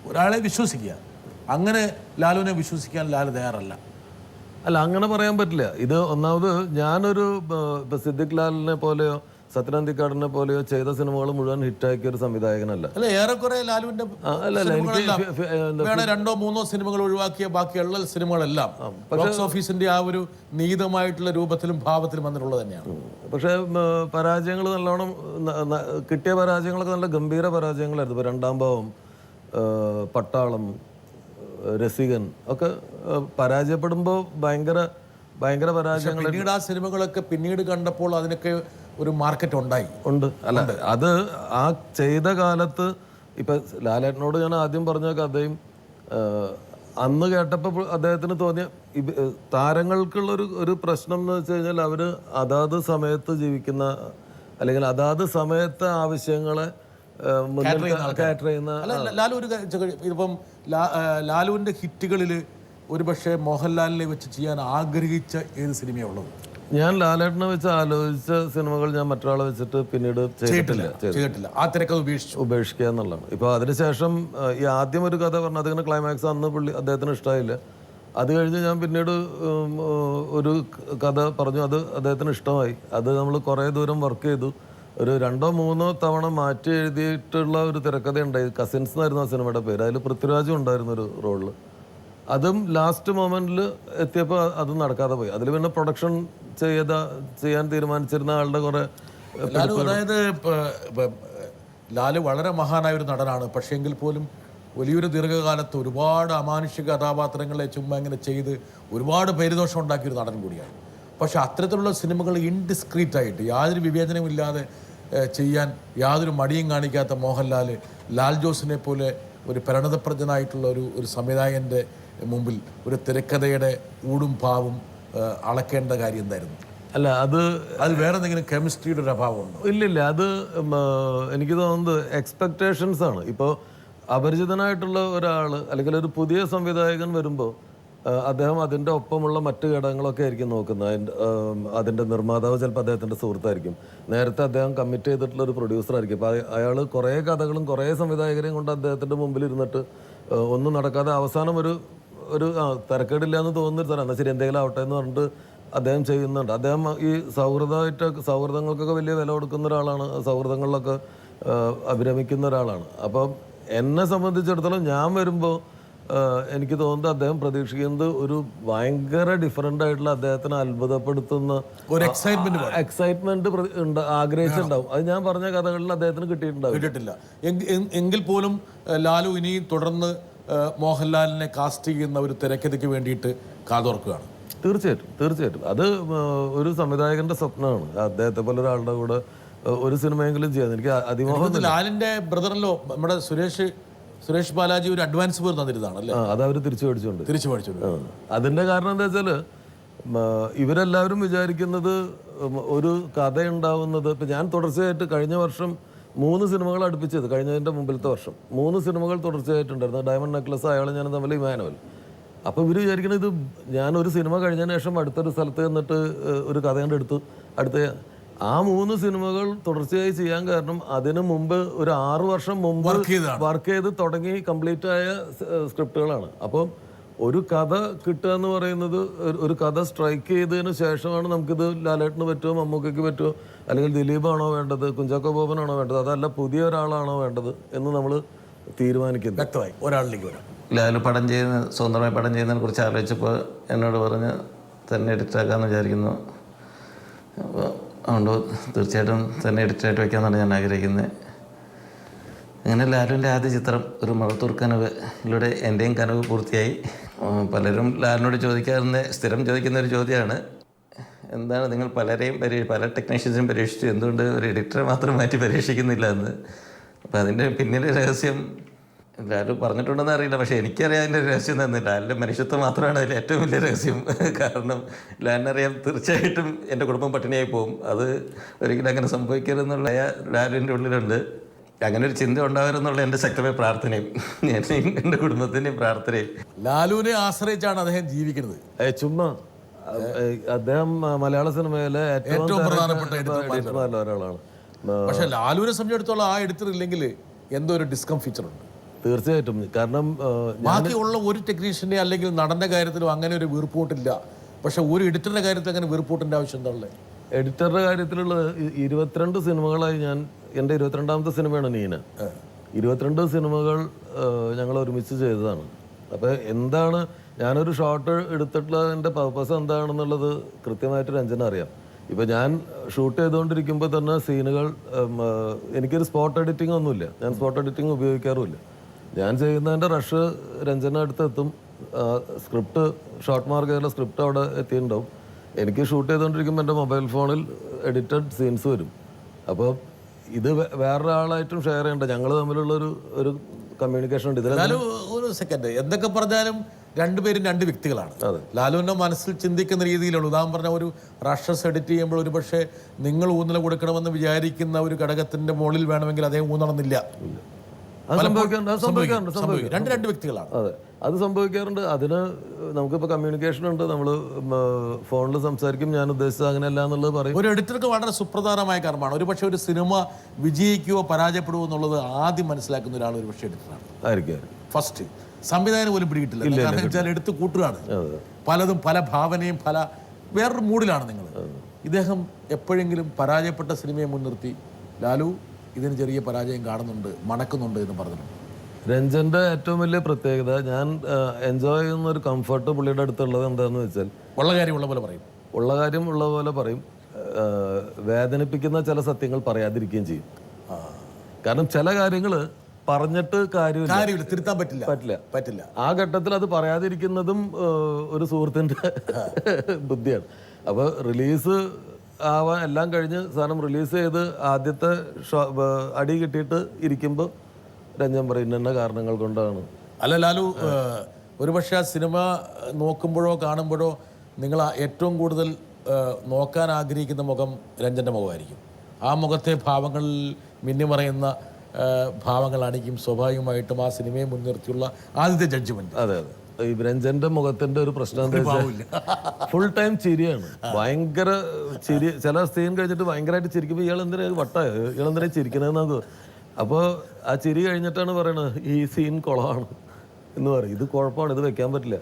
ഒരാളെ വിശ്വസിക്കുക. അങ്ങനെ ലാലുവിനെ വിശ്വസിക്കാൻ ലാലു തയ്യാറല്ല. അങ്ങനെ പറയാൻ പറ്റില്ല. ഇത് ഒന്നാമത് ഞാനൊരു സിദ്ദിഖ് ലാലിനെ പോലെയോ സത്യനന്ദിക്കാടിനെ പോലെയോ ചെയ്ത സിനിമകൾ മുഴുവൻ ഹിറ്റാക്കിയ ഒരു സംവിധായകനല്ല. ഏറെക്കുറെ ലാലുവിന്റെ രണ്ടോ മൂന്നോ സിനിമകൾ ഒഴിവാക്കിയ ബാക്കിയുള്ള സിനിമകളെല്ലാം ബോക്സ് ഓഫീസിന്റെ ആ ഒരു നീതമായിട്ടുള്ള രൂപത്തിലും ഭാവത്തിലും വന്നിട്ടുള്ളത് തന്നെയാണ്. പക്ഷെ പരാജയങ്ങൾ നല്ലോണം കിട്ടിയ പരാജയങ്ങളൊക്കെ നല്ല ഗംഭീര പരാജയങ്ങളായിരുന്നു. ഇപ്പോൾ രണ്ടാം ഭാവം, പട്ടാളം, രസികൻ ഒക്കെ പരാജയപ്പെടുമ്പോൾ ഭയങ്കര പരാജയങ്ങൾ. പിന്നീട് ആ സിനിമകളൊക്കെ പിന്നീട് കണ്ടപ്പോൾ അതിനൊക്കെ ഒരു മാർക്കറ്റ് ഉണ്ട്. അത് ആ ചെയ്ത കാലത്ത് ഇപ്പൊ ലാലേട്ടനോട് ഞാൻ ആദ്യം പറഞ്ഞ കഥയും അന്ന് കേട്ടപ്പോൾ അദ്ദേഹത്തിന് തോന്നിയ താരങ്ങൾക്കുള്ള ഒരു പ്രശ്നം എന്ന് വെച്ച് കഴിഞ്ഞാൽ അവര് അതാത് സമയത്ത് ജീവിക്കുന്ന, അല്ലെങ്കിൽ അതാത് സമയത്തെ ആവശ്യങ്ങളെ കാറ്റർ ചെയ്യുന്ന. ലാലു ഇപ്പം ലാലുവിന്റെ ഹിറ്റുകളിൽ ഒരുപക്ഷെ മോഹൻലാലിനെ വെച്ച് ചെയ്യാൻ ആഗ്രഹിച്ച ഏത് സിനിമയുള്ളത്? ഞാൻ ലാലേട്ടനെ വെച്ച് ആലോചിച്ച സിനിമകൾ ഞാൻ മറ്റൊരാളെ വെച്ചിട്ട് പിന്നീട് ചെയ്തിട്ടില്ല. ആ തിരക്കഥ ഉപേക്ഷിക്കുക എന്നുള്ളതാണ്. ഇപ്പോൾ അതിനുശേഷം ഈ ആദ്യം ഒരു കഥ പറഞ്ഞു, അതിങ്ങനെ ക്ലൈമാക്സ് അന്ന് അദ്ദേഹത്തിന് ഇഷ്ടമായില്ല. അത് കഴിഞ്ഞ് ഞാൻ പിന്നീട് ഒരു കഥ പറഞ്ഞു, അത് അദ്ദേഹത്തിന് ഇഷ്ടമായി. അത് നമ്മൾ കുറേ ദൂരം വർക്ക് ചെയ്തു. ഒരു 2 or 3 തവണ മാറ്റി എഴുതിയിട്ടുള്ള ഒരു തിരക്കഥ ഉണ്ടായി. കസിൻസ് എന്നായിരുന്നു ആ സിനിമയുടെ പേര്. അതിൽ പൃഥ്വിരാജും ഉണ്ടായിരുന്ന ഒരു റോളിൽ. അതും ലാസ്റ്റ് മൊമെന്റിൽ എത്തിയപ്പോൾ അത് നടക്കാതെ പോയി. അതിൽ പിന്നെ പ്രൊഡക്ഷൻ ചെയ്യാൻ തീരുമാനിച്ചിരുന്ന ആളുടെ കുറെ. അതായത് ലാലു വളരെ മഹാനായ ഒരു നടനാണ്. പക്ഷേ എങ്കിൽ പോലും വലിയൊരു ദീർഘകാലത്ത് ഒരുപാട് അമാനുഷിക കഥാപാത്രങ്ങളെ ചുമ്മാ ഇങ്ങനെ ചെയ്ത് ഒരുപാട് പേരുദോഷം ഉണ്ടാക്കിയൊരു നടൻ കൂടിയാണ്. പക്ഷെ അത്തരത്തിലുള്ള സിനിമകൾ ഇൻഡിസ്ക്രീറ്റായിട്ട് യാതൊരു വിവേചനമില്ലാതെ ചെയ്യാൻ യാതൊരു മടിയും കാണിക്കാത്ത ലാൽ ജോസിനെ പോലെ ഒരു പരിണതപ്രജ്ഞനായിട്ടുള്ള ഒരു സംവിധായകൻ്റെ മുമ്പിൽ ഒരു തിരക്കഥയുടെ ഊടും ഭാവും അളക്കേണ്ട കാര്യം എന്തായിരുന്നു? അത് വേറെ എന്തെങ്കിലും കെമിസ്ട്രിയുടെ ഒരു അഭാവമുണ്ടോ? ഇല്ലില്ല. അത് എനിക്ക് തോന്നുന്നത് എക്സ്പെക്ടേഷൻസ് ആണ്. ഇപ്പോൾ അപരിചിതനായിട്ടുള്ള ഒരാൾ അല്ലെങ്കിൽ ഒരു പുതിയ സംവിധായകൻ വരുമ്പോൾ അദ്ദേഹം അതിൻ്റെ ഒപ്പമുള്ള മറ്റു ഘടകങ്ങളൊക്കെ ആയിരിക്കും നോക്കുന്നത്. അതിൻ്റെ നിർമ്മാതാവ് ചിലപ്പോൾ അദ്ദേഹത്തിൻ്റെ സുഹൃത്തായിരിക്കും. നേരത്തെ അദ്ദേഹം കമ്മിറ്റ് ചെയ്തിട്ടുള്ള ഒരു പ്രൊഡ്യൂസർ ആയിരിക്കും. അപ്പോൾ അയാൾ കുറേ കഥകളും കുറേ സംവിധായകരെയും കൊണ്ട് അദ്ദേഹത്തിൻ്റെ മുമ്പിൽ ഇരുന്നിട്ട് ഒന്നും നടക്കാതെ അവസാനം ഒരു തിരക്കേടില്ല എന്ന് തോന്നുന്നൊരു സ്ഥലം, എന്നാൽ ശരി എന്തെങ്കിലും ആവട്ടെ എന്ന് പറഞ്ഞിട്ട് അദ്ദേഹം ചെയ്യുന്നുണ്ട്. അദ്ദേഹം ഈ സൗഹൃദങ്ങൾക്കൊക്കെ വലിയ വില കൊടുക്കുന്ന ഒരാളാണ്. സൗഹൃദങ്ങളിലൊക്കെ അഭിരമിക്കുന്ന ഒരാളാണ്. അപ്പം എന്നെ സംബന്ധിച്ചിടത്തോളം ഞാൻ വരുമ്പോൾ എനിക്ക് തോന്നുന്നത് അദ്ദേഹം പ്രതീക്ഷിക്കുന്നത് ഒരു ഭയങ്കര ഡിഫറൻ്റ് ആയിട്ടുള്ള, അദ്ദേഹത്തിനെ അത്ഭുതപ്പെടുത്തുന്ന ഒരു എക്സൈറ്റ്മെന്റ് ആഗ്രഹിച്ചിട്ടുണ്ടാവും. അത് ഞാൻ പറഞ്ഞ കഥകളിൽ അദ്ദേഹത്തിന് കിട്ടിയിട്ടില്ല. എങ്കിൽ പോലും ലാലു ഇനി തുടർന്ന് മോഹൻലാലിനെ കാസ്റ്റ് ചെയ്യുന്ന ഒരു തിരക്കഥയ്ക്ക് വേണ്ടിയിട്ട് കാതോർക്കുകയാണ്. തീർച്ചയായിട്ടും അത് ഒരു സംവിധായകന്റെ സ്വപ്നമാണ്. അദ്ദേഹത്തെ പോലെ ഒരാളുടെ കൂടെ ഒരു സിനിമയെങ്കിലും ചെയ്യാൻ എനിക്ക് അതിമോഹം. ലാലിന്റെ ബ്രദറിലോ നമ്മുടെ സുരേഷ് ബാലാജി ഒരു അഡ്വാൻസ് പേര് തന്നിരുന്നതാണല്ലേ? അത് അവർ തിരിച്ചു മേടിച്ചോണ്ട്. അതിന്റെ കാരണം എന്താ വെച്ചാല് ഇവരെല്ലാവരും വിചാരിക്കുന്നത് ഒരു കഥ ഉണ്ടാവുന്നത്. ഇപ്പൊ ഞാൻ തുടർച്ചയായിട്ട് കഴിഞ്ഞ വർഷം 3 സിനിമകൾ അടുപ്പിച്ചത്, കഴിഞ്ഞതിന്റെ മുമ്പിലത്തെ വർഷം 3 സിനിമകൾ തുടർച്ചയായിട്ടുണ്ടായിരുന്നു. ഡയമണ്ട് നെക്ലസ്, അയാൾ ഞാൻ തമ്മിൽ ഇമാനുവൽ. അപ്പോൾ ഇവർ വിചാരിക്കുന്നത് ഇത് ഞാനൊരു സിനിമ കഴിഞ്ഞതിന് ശേഷം അടുത്തൊരു സ്ഥലത്ത് നിന്നിട്ട് ഒരു കഥ കണ്ട് എടുത്തു ആ 3 സിനിമകൾ തുടർച്ചയായി ചെയ്യാൻ കാരണം അതിനു മുമ്പ് ഒരു 6 വർഷം മുമ്പ് വർക്ക് ചെയ്ത് തുടങ്ങി കംപ്ലീറ്റ് ആയ സ്ക്രിപ്റ്റുകളാണ്. അപ്പം ഒരു കഥ കിട്ടുക എന്ന് പറയുന്നത് ഒരു കഥ സ്ട്രൈക്ക് ചെയ്തതിന് ശേഷമാണ് നമുക്കിത് ലാലേട്ടന് പറ്റുമോ, മമ്മൂക്കയ്ക്ക് പറ്റുമോ, അല്ലെങ്കിൽ ദിലീപാണോ വേണ്ടത്, കുഞ്ചാക്കോ ബോബനാണോ വേണ്ടത്, അതല്ല പുതിയ ഒരാളാണോ വേണ്ടത് എന്ന് നമ്മൾ തീരുമാനിക്കുന്നത്. വ്യക്തമായി ഒരാളിലേക്ക് വരാം. ലാലു പടം ചെയ്യുന്ന സ്വന്തമായി പടം ചെയ്യുന്നതിനെ കുറിച്ച് ആലോചിച്ചപ്പോൾ എന്നോട് പറഞ്ഞ് തന്നെ എഡിറ്ററാക്കാമെന്ന് വിചാരിക്കുന്നു. അപ്പോൾ അതുകൊണ്ട് തീർച്ചയായിട്ടും തന്നെ എഡിറ്ററായിട്ട് വയ്ക്കാമെന്നാണ് ഞാൻ ആഗ്രഹിക്കുന്നത്. അങ്ങനെ ലാലുവിൻ്റെ ആദ്യ ചിത്രം ഒരു മഴത്തൂർ കനവിലൂടെ എൻ്റെയും കനവ് പൂർത്തിയായി. പലരും ലാലിനോട് സ്ഥിരം ചോദിക്കുന്ന ഒരു ചോദ്യമാണ്, എന്താണ് നിങ്ങൾ പല ടെക്നീഷ്യൻസിനും പരീക്ഷിച്ചു, എന്തുകൊണ്ട് ഒരു എഡിറ്ററെ മാത്രം മാറ്റി പരീക്ഷിക്കുന്നില്ല എന്ന്. അപ്പോൾ അതിൻ്റെ പിന്നിലെ രഹസ്യം ലാലു പറഞ്ഞിട്ടുണ്ടെന്ന് അറിയില്ല, പക്ഷേ എനിക്കറിയാം അതിൻ്റെ രഹസ്യം തന്നെ. ലാലിൻ്റെ മനുഷ്യത്വം മാത്രമാണ് അതിൽ ഏറ്റവും വലിയ രഹസ്യം. കാരണം ലാലിനറിയാം തീർച്ചയായിട്ടും എൻ്റെ കുടുംബം പട്ടിണിയായി പോകും, അത് ഒരിക്കലും അങ്ങനെ സംഭവിക്കരുതെന്നുള്ള ലാലിൻ്റെ ഉള്ളിലുണ്ട്. അങ്ങനെ ഒരു ചിന്ത ഉണ്ടാവരുന്നുള്ള എൻ്റെ ശക്തമായ പ്രാർത്ഥനയും എന്നെയും എൻ്റെ കുടുംബത്തിൻ്റെയും പ്രാർത്ഥനയും. ലാലുവിനെ ആശ്രയിച്ചാണ് അദ്ദേഹം ജീവിക്കുന്നത്. ചുമ്മാ അദ്ദേഹം മലയാള സിനിമയിലെ ഏറ്റവും പ്രധാനപ്പെട്ട എഡിറ്റർമാരിൽ ഒരാളാണ്. പക്ഷെ ലാലുവിനെ സംബന്ധിച്ചിടത്തോളം ആ എഡിറ്റർ ഇല്ലെങ്കിൽ എന്തോ ഒരു ഡിസ്കംഫീച്ചർ ഉണ്ട് തീർച്ചയായിട്ടും. കാരണം ബാക്കിയുള്ള ഒരു ടെക്നീഷ്യനെ അല്ലെങ്കിൽ നടന്റെ കാര്യത്തിലും അങ്ങനെ ഒരു വീർപ്പൂട്ടില്ല. പക്ഷെ ഒരു എഡിറ്ററിന്റെ കാര്യത്തിൽ അങ്ങനെ വീർപ്പൂട്ടിന്റെ ആവശ്യം എന്താ ഉള്ളത്? എഡിറ്ററുടെ കാര്യത്തിലുള്ള 22 സിനിമകളായി എൻ്റെ 22ാമത്തെ സിനിമയാണ് നീന. 22 സിനിമകൾ ഞങ്ങൾ ഒരുമിച്ച് ചെയ്തതാണ്. അപ്പോൾ എന്താണ് ഞാനൊരു ഷോട്ട് എടുത്തിട്ടുള്ളതിൻ്റെ പർപ്പസ് എന്താണെന്നുള്ളത് കൃത്യമായിട്ട് രഞ്ജന അറിയാം. ഇപ്പം ഞാൻ ഷൂട്ട് ചെയ്തുകൊണ്ടിരിക്കുമ്പോൾ തന്നെ സീനുകൾ എനിക്കൊരു സ്പോട്ട് എഡിറ്റിംഗ് ഒന്നുമില്ല, ഞാൻ സ്പോട്ട് എഡിറ്റിംഗ് ഉപയോഗിക്കാറുമില്ല. ഞാൻ ചെയ്യുന്നതിൻ്റെ റഷ് രഞ്ജന അടുത്തെത്തും, സ്ക്രിപ്റ്റ് ഷോർട്ട് മാർക്ക് ചെയ്തുള്ള സ്ക്രിപ്റ്റ് അവിടെ എത്തിയിട്ടുണ്ടാവും. എനിക്ക് ഷൂട്ട് ചെയ്തുകൊണ്ടിരിക്കുമ്പോൾ എൻ്റെ മൊബൈൽ ഫോണിൽ എഡിറ്റഡ് സീൻസ് വരും. അപ്പോൾ ഇത് വേറൊരാളായിട്ടും ഷെയർ ചെയ്യേണ്ട, ഞങ്ങൾ തമ്മിലുള്ളൊരു കമ്മ്യൂണിക്കേഷൻ ഉണ്ട്. ലാലു ഒരു സെക്കൻഡ്, എന്തൊക്കെ പറഞ്ഞാലും രണ്ടുപേരും രണ്ട് വ്യക്തികളാണ്. ലാലുവിൻ്റെ മനസ്സിൽ ചിന്തിക്കുന്ന രീതിയിലുള്ള ഉദാഹരണം പറഞ്ഞ ഒരു റഷസ് എഡിറ്റ് ചെയ്യുമ്പോൾ ഒരു പക്ഷേ നിങ്ങൾ ഊന്നൽ കൊടുക്കണമെന്ന് വിചാരിക്കുന്ന ഒരു ഘടകത്തിന്റെ മുകളിൽ വേണമെങ്കിൽ അദ്ദേഹം ഊന്നണമെന്നില്ല. രണ്ട് വ്യക്തികളാണ്. അതെ, അത് സംഭവിക്കാറുണ്ട്. അതിന് നമുക്കിപ്പോൾ കമ്മ്യൂണിക്കേഷൻ ഉണ്ട്, നമ്മൾ ഫോണിൽ സംസാരിക്കും, ഞാൻ ഉദ്ദേശിച്ചത് അങ്ങനെയല്ല എന്നുള്ളത് പറയും. ഒരു എഡിറ്റർക്ക് വളരെ സുപ്രധാനമായ കർമ്മമാണ്. ഒരു പക്ഷേ ഒരു സിനിമ വിജയിക്കുകയോ പരാജയപ്പെടുകയോ എന്നുള്ളത് ആദ്യം മനസ്സിലാക്കുന്ന ഒരാൾ ഒരു പക്ഷേ എഡിറ്ററാണ് ആയിരിക്കും. ഫസ്റ്റ് സംവിധാനം പോലും പിടികിട്ടില്ല, കാരണം വെച്ചാൽ എടുത്ത് കൂട്ടുകയാണ് പലതും, പല ഭാവനയും, വേറൊരു മൂഡിലാണ് നിങ്ങൾ. ഇദ്ദേഹം എപ്പോഴെങ്കിലും പരാജയപ്പെട്ട സിനിമയെ മുൻനിർത്തി ലാലു ഇതിന് ചെറിയ പരാജയം കാണുന്നുണ്ട്, മണക്കുന്നുണ്ട് എന്ന് പറഞ്ഞിട്ടുണ്ട്? രഞ്ജന്റെ ഏറ്റവും വലിയ പ്രത്യേകത, ഞാൻ എൻജോയ് ചെയ്യുന്ന ഒരു കംഫർട്ട് പുള്ളിയുടെ അടുത്തുള്ളത് എന്താണെന്ന് വെച്ചാൽ ഉള്ള കാര്യം ഉള്ള പോലെ പറയും, ഉള്ള കാര്യം ഉള്ള പോലെ പറയും. വേദനിപ്പിക്കുന്ന ചില സത്യങ്ങൾ പറയാതിരിക്കുകയും ചെയ്യും. കാരണം ചില കാര്യങ്ങൾ പറഞ്ഞിട്ട് കാര്യമില്ല, തിരുത്താൻ പറ്റില്ല. ആ ഘട്ടത്തിൽ അത് പറയാതിരിക്കുന്നതും ഒരു സുഹൃത്തിന്റെ ബുദ്ധിയാണ്. അപ്പോൾ റിലീസ് ആവാൻ എല്ലാം കഴിഞ്ഞ് സാധനം റിലീസ് ചെയ്ത് ആദ്യത്തെ അടി കിട്ടിയിട്ട് ഇരിക്കുമ്പോൾ രഞ്ജൻ പറയും ഇന്ന കാരണങ്ങൾ കൊണ്ടാണ്. അല്ല ലാലു, ഒരുപക്ഷെ ആ സിനിമ നോക്കുമ്പോഴോ കാണുമ്പോഴോ നിങ്ങൾ ഏറ്റവും കൂടുതൽ നോക്കാൻ ആഗ്രഹിക്കുന്ന മുഖം രഞ്ജൻ്റെ മുഖമായിരിക്കും. ആ മുഖത്തെ ഭാവങ്ങളിൽ മിന്നിമറയുന്ന ഭാവങ്ങളായിരിക്കും സ്വാഭാവികമായിട്ടും ആ സിനിമയെ മുൻനിർത്തിയുള്ള ആദ്യത്തെ ജഡ്ജ്മെന്റ്. അതെ അതെ, ഈ രഞ്ജന്റെ മുഖത്തിന്റെ ഒരു പ്രശ്നം എന്താ വെച്ചാൽ ഫുൾ ടൈം ചിരിയാണ്, ഭയങ്കര ചിരി. ചില സീൻ കഴിഞ്ഞിട്ട് ഭയങ്കരമായിട്ട് ചിരിക്കുമ്പോൾ ഇയാളെന്തിനാ ഇയാളെന്തിനാ ചിരിക്കണതെന്നത്. അപ്പോൾ ആ ചിരി കഴിഞ്ഞിട്ടാണ് പറയണത് ഈ സീൻ കുളമാണ് എന്ന് പറയും, ഇത് കുഴപ്പമാണ്, ഇത് വെക്കാൻ പറ്റില്ല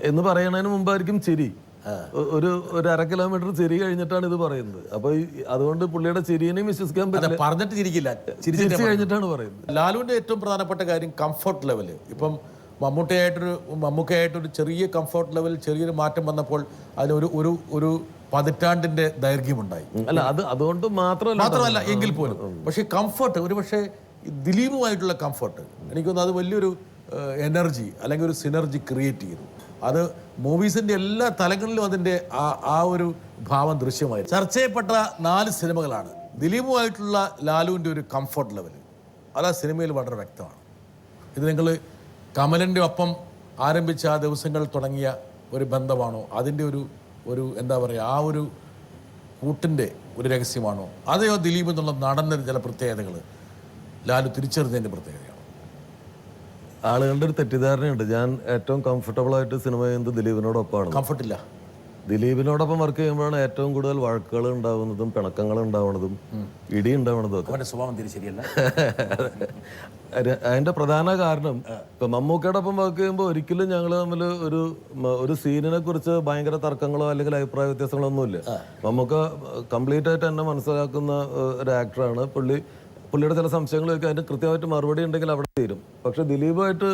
എന്ന് പറയണതിന് മുമ്പായിരിക്കും ചിരി. ഒരു 1/2 കിലോമീറ്റർ ചിരി കഴിഞ്ഞിട്ടാണ് ഇത് പറയുന്നത്. അപ്പൊ അതുകൊണ്ട് പുള്ളിയുടെ ചിരിയെയും വിശ്വസിക്കാൻ പറ്റില്ല, പറഞ്ഞിട്ട് ചിരിക്കില്ല, ചിരിച്ച് കഴിഞ്ഞിട്ടാണ് പറയുന്നത്. ലാലുവിന്റെ ഏറ്റവും പ്രധാനപ്പെട്ട കാര്യം കംഫർട്ട് ലെവല്. ഇപ്പം മമ്മൂക്കയായിട്ടൊരു ചെറിയ കംഫർട്ട് ലെവൽ, ചെറിയൊരു മാറ്റം വന്നപ്പോൾ അതിന് ഒരു പതിറ്റാണ്ടിന്റെ ദൈർഘ്യമുണ്ടായി. അല്ല, അത് അതുകൊണ്ട് മാത്രമല്ല എങ്കിൽ പോലും. പക്ഷേ കംഫർട്ട്, ഒരു പക്ഷേ ദിലീപുമായിട്ടുള്ള കംഫർട്ട് എനിക്കൊന്ന് അത് വലിയൊരു എനർജി അല്ലെങ്കിൽ ഒരു സിനർജി ക്രിയേറ്റ് ചെയ്തു. അത് മൂവീസിന്റെ എല്ലാ തലങ്ങളിലും അതിന്റെ ആ ഒരു ഭാവം ദൃശ്യമായി. ചർച്ച ചെയ്യപ്പെട്ട 4 സിനിമകളാണ്. ദിലീപുമായിട്ടുള്ള ലാലുവിൻ്റെ ഒരു കംഫർട്ട് ലെവൽ അത് ആ സിനിമയിൽ വളരെ വ്യക്തമാണ്. ഇത് നിങ്ങൾ കമലിൻ്റെ ഒപ്പം ആരംഭിച്ച ആ ദിവസങ്ങൾ തുടങ്ങിയ ഒരു ബന്ധമാണോ, അതിൻ്റെ ഒരു എന്താ പറയുക, ആ ഒരു കൂട്ടിൻ്റെ ഒരു രഹസ്യമാണോ, അതെയോ ദിലീപ് എന്നുള്ള നടൻ്റെ ചില പ്രത്യേകതകൾ ലാലു തിരിച്ചറിഞ്ഞതിൻ്റെ പ്രത്യേകതയാണ്? ആളുകളുടെ ഒരു തെറ്റിദ്ധാരണയുണ്ട്, ഞാൻ ഏറ്റവും കംഫർട്ടബിൾ ആയിട്ട് സിനിമ ചെയ്യുന്നത് ദിലീപിനോടൊപ്പമാണ്. കംഫർട്ടില്ല, ദിലീപിനോടൊപ്പം വർക്ക് ചെയ്യുമ്പോഴാണ് ഏറ്റവും കൂടുതൽ വഴക്കുകൾ ഉണ്ടാവുന്നതും പിണക്കങ്ങൾ ഉണ്ടാവുന്നതും ഇടി ഉണ്ടാവുന്നതും ഒക്കെ. അവന്റെ സ്വഭാവം തീരെ ശരിയല്ല. അതിന്റെ പ്രധാന കാരണം ഇപ്പൊ മമ്മൂക്കയോടൊപ്പം വർക്ക് ചെയ്യുമ്പോൾ ഒരിക്കലും ഞങ്ങൾ തമ്മിൽ ഒരു സീനിനെ കുറിച്ച് ഭയങ്കര തർക്കങ്ങളോ അല്ലെങ്കിൽ അഭിപ്രായ വ്യത്യാസങ്ങളോ ഒന്നുമില്ല. മമ്മൂക്ക കംപ്ലീറ്റ് ആയിട്ട് എന്നെ മനസ്സിലാക്കുന്ന ഒരു ആക്ടറാണ്. പുള്ളിയുടെ ചില സംശയങ്ങളൊക്കെ അതിന് കൃത്യമായിട്ട് മറുപടി ഉണ്ടെങ്കിൽ അവിടെ തീരും. പക്ഷെ ദിലീപുമായിട്ട്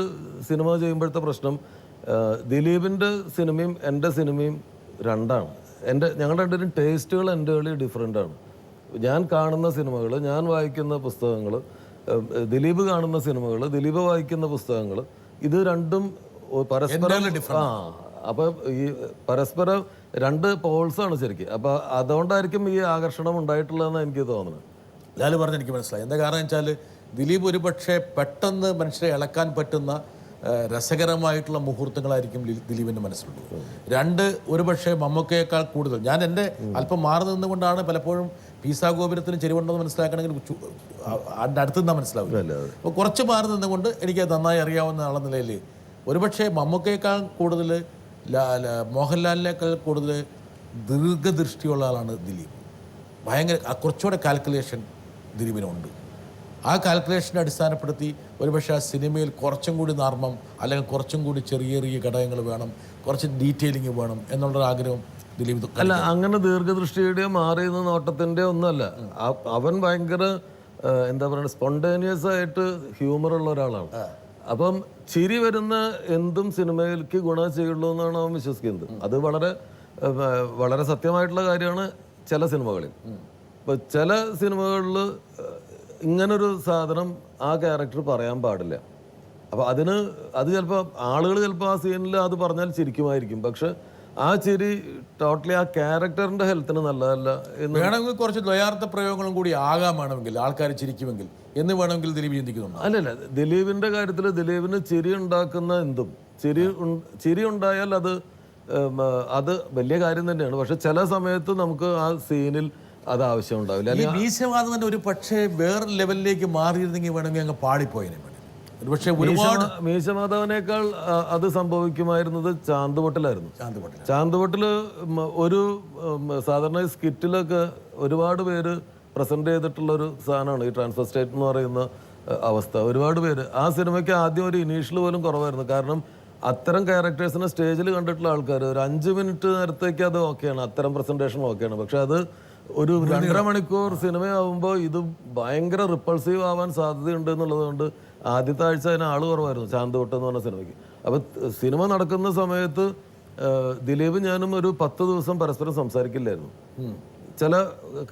സിനിമ ചെയ്യുമ്പോഴത്തെ പ്രശ്നം, ദിലീപിന്റെ സിനിമയും എൻ്റെ സിനിമയും രണ്ടാണ്. ഞങ്ങളുടെ രണ്ടുപേരും ടേസ്റ്റുകൾ എൻ്റെ ഡിഫറെൻ്റ് ആണ്. ഞാൻ കാണുന്ന സിനിമകൾ, ഞാൻ വായിക്കുന്ന പുസ്തകങ്ങൾ, ദിലീപ് കാണുന്ന സിനിമകൾ, ദിലീപ് വായിക്കുന്ന പുസ്തകങ്ങൾ, ഇത് രണ്ടും പരസ്പരം അപ്പൊ ഈ പരസ്പരം രണ്ട് പോൾസാണ് ശരിക്കും. അപ്പൊ അതുകൊണ്ടായിരിക്കും ഈ ആകർഷണം ഉണ്ടായിട്ടുള്ളതെന്ന് എനിക്ക് തോന്നുന്നത്. ലാല് പറഞ്ഞ് എനിക്ക് മനസ്സിലായി. എന്താ കാരണം വെച്ചാൽ ദിലീപ് ഒരു പക്ഷേ പെട്ടെന്ന് മനുഷ്യരെ ഇളക്കാൻ പറ്റുന്ന രസകരമായിട്ടുള്ള മുഹൂർത്തങ്ങളായിരിക്കും ദിലീപിൻ്റെ മനസ്സിലുള്ളത്. രണ്ട്, ഒരുപക്ഷെ മമ്മൂക്കയേക്കാൾ കൂടുതൽ ഞാൻ എൻ്റെ അല്പം മാറി നിന്നുകൊണ്ടാണ് പലപ്പോഴും പീസാ ഗോപുരത്തിന് ചെരിവുണ്ടെന്ന് മനസ്സിലാക്കണമെങ്കിൽ അടുത്ത് നിന്നാൽ മനസ്സിലാവില്ല. അപ്പോൾ കുറച്ച് മാറി നിന്നുകൊണ്ട് എനിക്ക് നന്നായി അറിയാവുന്ന ആളെന്ന നിലയിൽ ഒരുപക്ഷെ മമ്മൂക്കയേക്കാൾ കൂടുതൽ മോഹൻലാലിനേക്കാൾ കൂടുതൽ ദീർഘദൃഷ്ടിയുള്ള ആളാണ് ദിലീപ്. ഭയങ്കര കുറച്ചുകൂടെ കാൽക്കുലേഷൻ ദിലീപിനുണ്ട്. ആ കാൽക്കുലേഷനെ അടിസ്ഥാനപ്പെടുത്തി ഒരുപക്ഷെ ആ സിനിമയിൽ കുറച്ചും കൂടി നർമ്മം അല്ലെങ്കിൽ കുറച്ചും കൂടി ചെറിയ ചെറിയ ഘടകങ്ങൾ വേണം, കുറച്ച് ഡീറ്റെയിലിംഗ് വേണം എന്നുള്ളൊരു ആഗ്രഹം ദിലീപ്. അല്ല, അങ്ങനെ ദീർഘദൃഷ്ടിയുടെ മാറിയുന്ന നോട്ടത്തിൻ്റെ ഒന്നുമല്ല. അവൻ ഭയങ്കര എന്താ പറയുക, സ്പോണ്ടേനിയസ് ആയിട്ട് ഹ്യൂമർ ഉള്ള ഒരാളാണ്. അപ്പം ചിരി വരുന്ന എന്തും സിനിമയിലേക്ക് ഗുണം ചെയ്യുള്ളൂ എന്നാണ് അവൻ വിശ്വസിക്കുന്നത്. അത് വളരെ വളരെ സത്യമായിട്ടുള്ള കാര്യമാണ് ചില സിനിമകളിൽ. ഇപ്പം ചില സിനിമകളിൽ ഇങ്ങനൊരു സാധനം ആ ക്യാരക്ടർ പറയാൻ പാടില്ല. അപ്പോൾ അത് ചിലപ്പോൾ ആളുകൾ ചിലപ്പോൾ ആ സീനിൽ അത് പറഞ്ഞാൽ ചിരിക്കുമായിരിക്കും. പക്ഷെ ആ ചിരി ടോട്ടലി ആ ക്യാരക്ടറിന്റെ ഹെൽത്തിന് നല്ലതല്ല എന്ന് വേണമെങ്കിൽ കുറച്ച് ദ്വയാർത്ഥ പ്രയോഗങ്ങളും കൂടി ആകാൻ വേണമെങ്കിൽ ആൾക്കാർ ചിരിക്കുമെങ്കിൽ എന്ന് വേണമെങ്കിൽ ദിലീപ് ചിന്തിക്കുന്നുണ്ട്. അല്ലല്ല, ദിലീപിന്റെ കാര്യത്തിൽ ദിലീപിന് ചിരി ഉണ്ടാക്കുന്ന എന്തും ചിരി ഉണ്ടായാൽ അത് വലിയ കാര്യം തന്നെയാണ്. പക്ഷെ ചില സമയത്ത് നമുക്ക് ആ സീനിൽ അത് ആവശ്യം ഉണ്ടാവില്ല. ഈ മീശവാദം തന്നെ ഒരു പക്ഷേ വേറെ ലെവലിലേക്ക് മാറിയിരുന്നെങ്കിൽ വേണമെങ്കിൽ അങ്ങ് പാടിപ്പോയതിനെ വേണം. ഒരുപക്ഷെ ഒരുപാട് മീശമാധവനേക്കാൾ അത് സംഭവിക്കുമായിരുന്നത് ചാന്തുപൊട്ടിലായിരുന്നു. ചാന്തുപൊട്ടില് ഒരു സാധാരണ സ്കിറ്റിലൊക്കെ ഒരുപാട് പേര് പ്രസന്റ് ചെയ്തിട്ടുള്ള ഒരു സാധനമാണ് ഈ ട്രാൻസ്ഫർ സ്റ്റേറ്റ് എന്ന് പറയുന്ന അവസ്ഥ. ഒരുപാട് പേര് ആ സിനിമയ്ക്ക് ആദ്യം ഒരു ഇനീഷ്യൽ പോലും കുറവായിരുന്നു. കാരണം അത്തരം ക്യാരക്ടേഴ്സിനെ സ്റ്റേജിൽ കണ്ടിട്ടുള്ള ആൾക്കാർ ഒരു 5 മിനിറ്റ് നേരത്തേക്ക് അത് ഓക്കെയാണ്, അത്തരം പ്രസന്റേഷൻ ഓക്കെയാണ്. പക്ഷെ അത് ഒരു 2.5 മണിക്കൂർ സിനിമയാവുമ്പോൾ ഇത് ഭയങ്കര റിപ്പൾസീവ് ആവാൻ സാധ്യതയുണ്ട് എന്നുള്ളത് കൊണ്ട് ആദ്യത്തെ ആഴ്ച അതിന് ആള് കുറവായിരുന്നു ചാന്തുപൊട്ട് എന്ന് പറഞ്ഞ സിനിമയ്ക്ക്. അപ്പം സിനിമ നടക്കുന്ന സമയത്ത് ദിലീപ് ഞാനും ഒരു 10 ദിവസം പരസ്പരം സംസാരിക്കില്ലായിരുന്നു ചില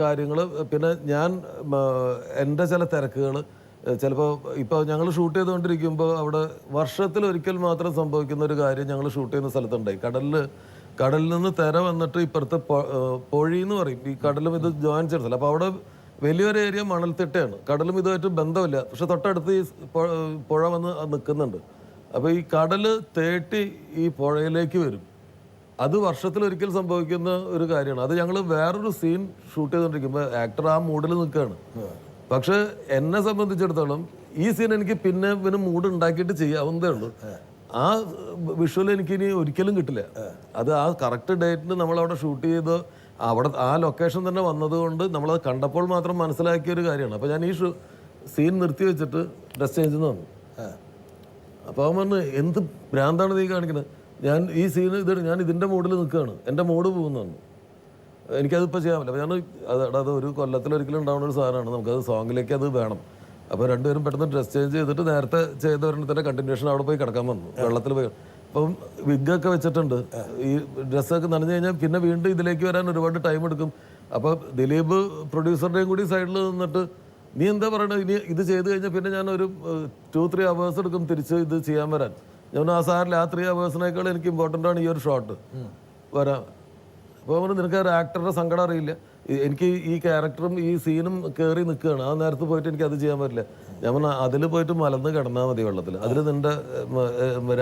കാര്യങ്ങൾ. പിന്നെ ഞാൻ എൻ്റെ ചില തിരക്കുകൾ, ചിലപ്പോൾ ഇപ്പോൾ ഞങ്ങൾ ഷൂട്ട് ചെയ്തുകൊണ്ടിരിക്കുമ്പോൾ അവിടെ വർഷത്തിലൊരിക്കൽ മാത്രം സംഭവിക്കുന്ന ഒരു കാര്യം ഞങ്ങൾ ഷൂട്ട് ചെയ്യുന്ന സ്ഥലത്തുണ്ടായി. കടലിൽ നിന്ന് തിര വന്നിട്ട് ഇപ്പുറത്തെ പൊഴി എന്ന് പറയും, ഈ കടലും ഇത് ജോയിൻ ചെയ്ത സ്ഥലം. അപ്പോൾ അവിടെ വലിയൊരു ഏരിയ മണൽത്തിട്ടയാണ്, കടലും ഇതുമായിട്ട് ബന്ധമില്ല. പക്ഷെ തൊട്ടടുത്ത് ഈ പുഴ വന്ന് നിൽക്കുന്നുണ്ട്. അപ്പോൾ ഈ കടൽ തേട്ടി ഈ പുഴയിലേക്ക് വരും. അത് വർഷത്തിലൊരിക്കൽ സംഭവിക്കുന്ന ഒരു കാര്യമാണ്. അത് ഞങ്ങൾ വേറൊരു സീൻ ഷൂട്ട് ചെയ്തുകൊണ്ടിരിക്കുമ്പോൾ ആക്ടർ ആ മൂഡിൽ നിൽക്കുകയാണ്. പക്ഷെ എന്നെ സംബന്ധിച്ചിടത്തോളം ഈ സീൻ എനിക്ക് പിന്നെ ഇവന് മൂഡ് ഉണ്ടാക്കിയിട്ട് ചെയ്യാവുന്നതേ ഉള്ളൂ. ആ വിഷ്വൽ എനിക്ക് ഇനി ഒരിക്കലും കിട്ടില്ല. അത് ആ കറക്റ്റ് ഡേറ്റിന് നമ്മളവിടെ ഷൂട്ട് ചെയ്ത് അവിടെ ആ ലൊക്കേഷൻ തന്നെ വന്നതുകൊണ്ട് നമ്മളത് കണ്ടപ്പോൾ മാത്രം മനസ്സിലാക്കിയ ഒരു കാര്യമാണ്. അപ്പോൾ ഞാൻ ഈ സീൻ നിർത്തി വെച്ചിട്ട് ഡ്രസ് ചേഞ്ച് വന്നു. അപ്പോൾ അവൻ പറഞ്ഞു, എന്ത് ഭ്രാന്താണ് നീ കാണിക്കുന്നത്? ഞാൻ ഈ സീൻ ഞാൻ ഇതിൻ്റെ മൂഡിൽ നിൽക്കുകയാണ്, എൻ്റെ മൂഡ് പോകുന്നതാണ്, എനിക്കതിപ്പോൾ ചെയ്യാൻ പറ്റില്ല. അപ്പോൾ അത് ഒരു കൊല്ലത്തിലൊരിക്കലും ഉണ്ടാവുന്ന ഒരു സാധനമാണ്, നമുക്കത് സോങ്ങിലേക്ക് അത് വേണം. അപ്പോൾ രണ്ടുപേരും പെട്ടെന്ന് ഡ്രസ് ചേഞ്ച് ചെയ്തിട്ട് നേരത്തെ ചെയ്തവരുടെ കണ്ടിന്യൂഷൻ അവിടെ പോയി കിടക്കാൻ വന്നു, വെള്ളത്തിൽ പോയി. അപ്പം വിഗൊക്കെ വെച്ചിട്ടുണ്ട്. ഈ ഡ്രസ്സൊക്കെ നനഞ്ഞു കഴിഞ്ഞാൽ പിന്നെ വീണ്ടും ഇതിലേക്ക് വരാൻ ഒരുപാട് ടൈം എടുക്കും. അപ്പോൾ ദിലീപ് പ്രൊഡ്യൂസറുടെയും കൂടി സൈഡിൽ നിന്നിട്ട്, നീ എന്താ പറയണത്, ഇനി ഇത് ചെയ്ത് കഴിഞ്ഞാൽ പിന്നെ ഞാനൊരു 2-3 hours എടുക്കും തിരിച്ച് ഇത് ചെയ്യാൻ വരാൻ. ഞാൻ ആ സാറിൽ ആ 3 hours എനിക്ക് ഇമ്പോർട്ടൻ്റ് ആണ് ഈ ഒരു ഷോട്ട് വരാൻ. അപ്പോൾ നമ്മൾ നിനക്ക് ഒരു ആക്ടറുടെ സങ്കടം അറിയില്ല, എനിക്ക് ഈ ക്യാരക്ടറും ഈ സീനും കയറി നിൽക്കുകയാണ്, ആ നേരത്ത് പോയിട്ട് എനിക്ക് അത് ചെയ്യാൻ പറ്റില്ല. ഞാൻ പറഞ്ഞാൽ അതിൽ പോയിട്ട് മലന്ന് കിടന്നാൽ മതി വെള്ളത്തിൽ, അതിൽ നിന്റെ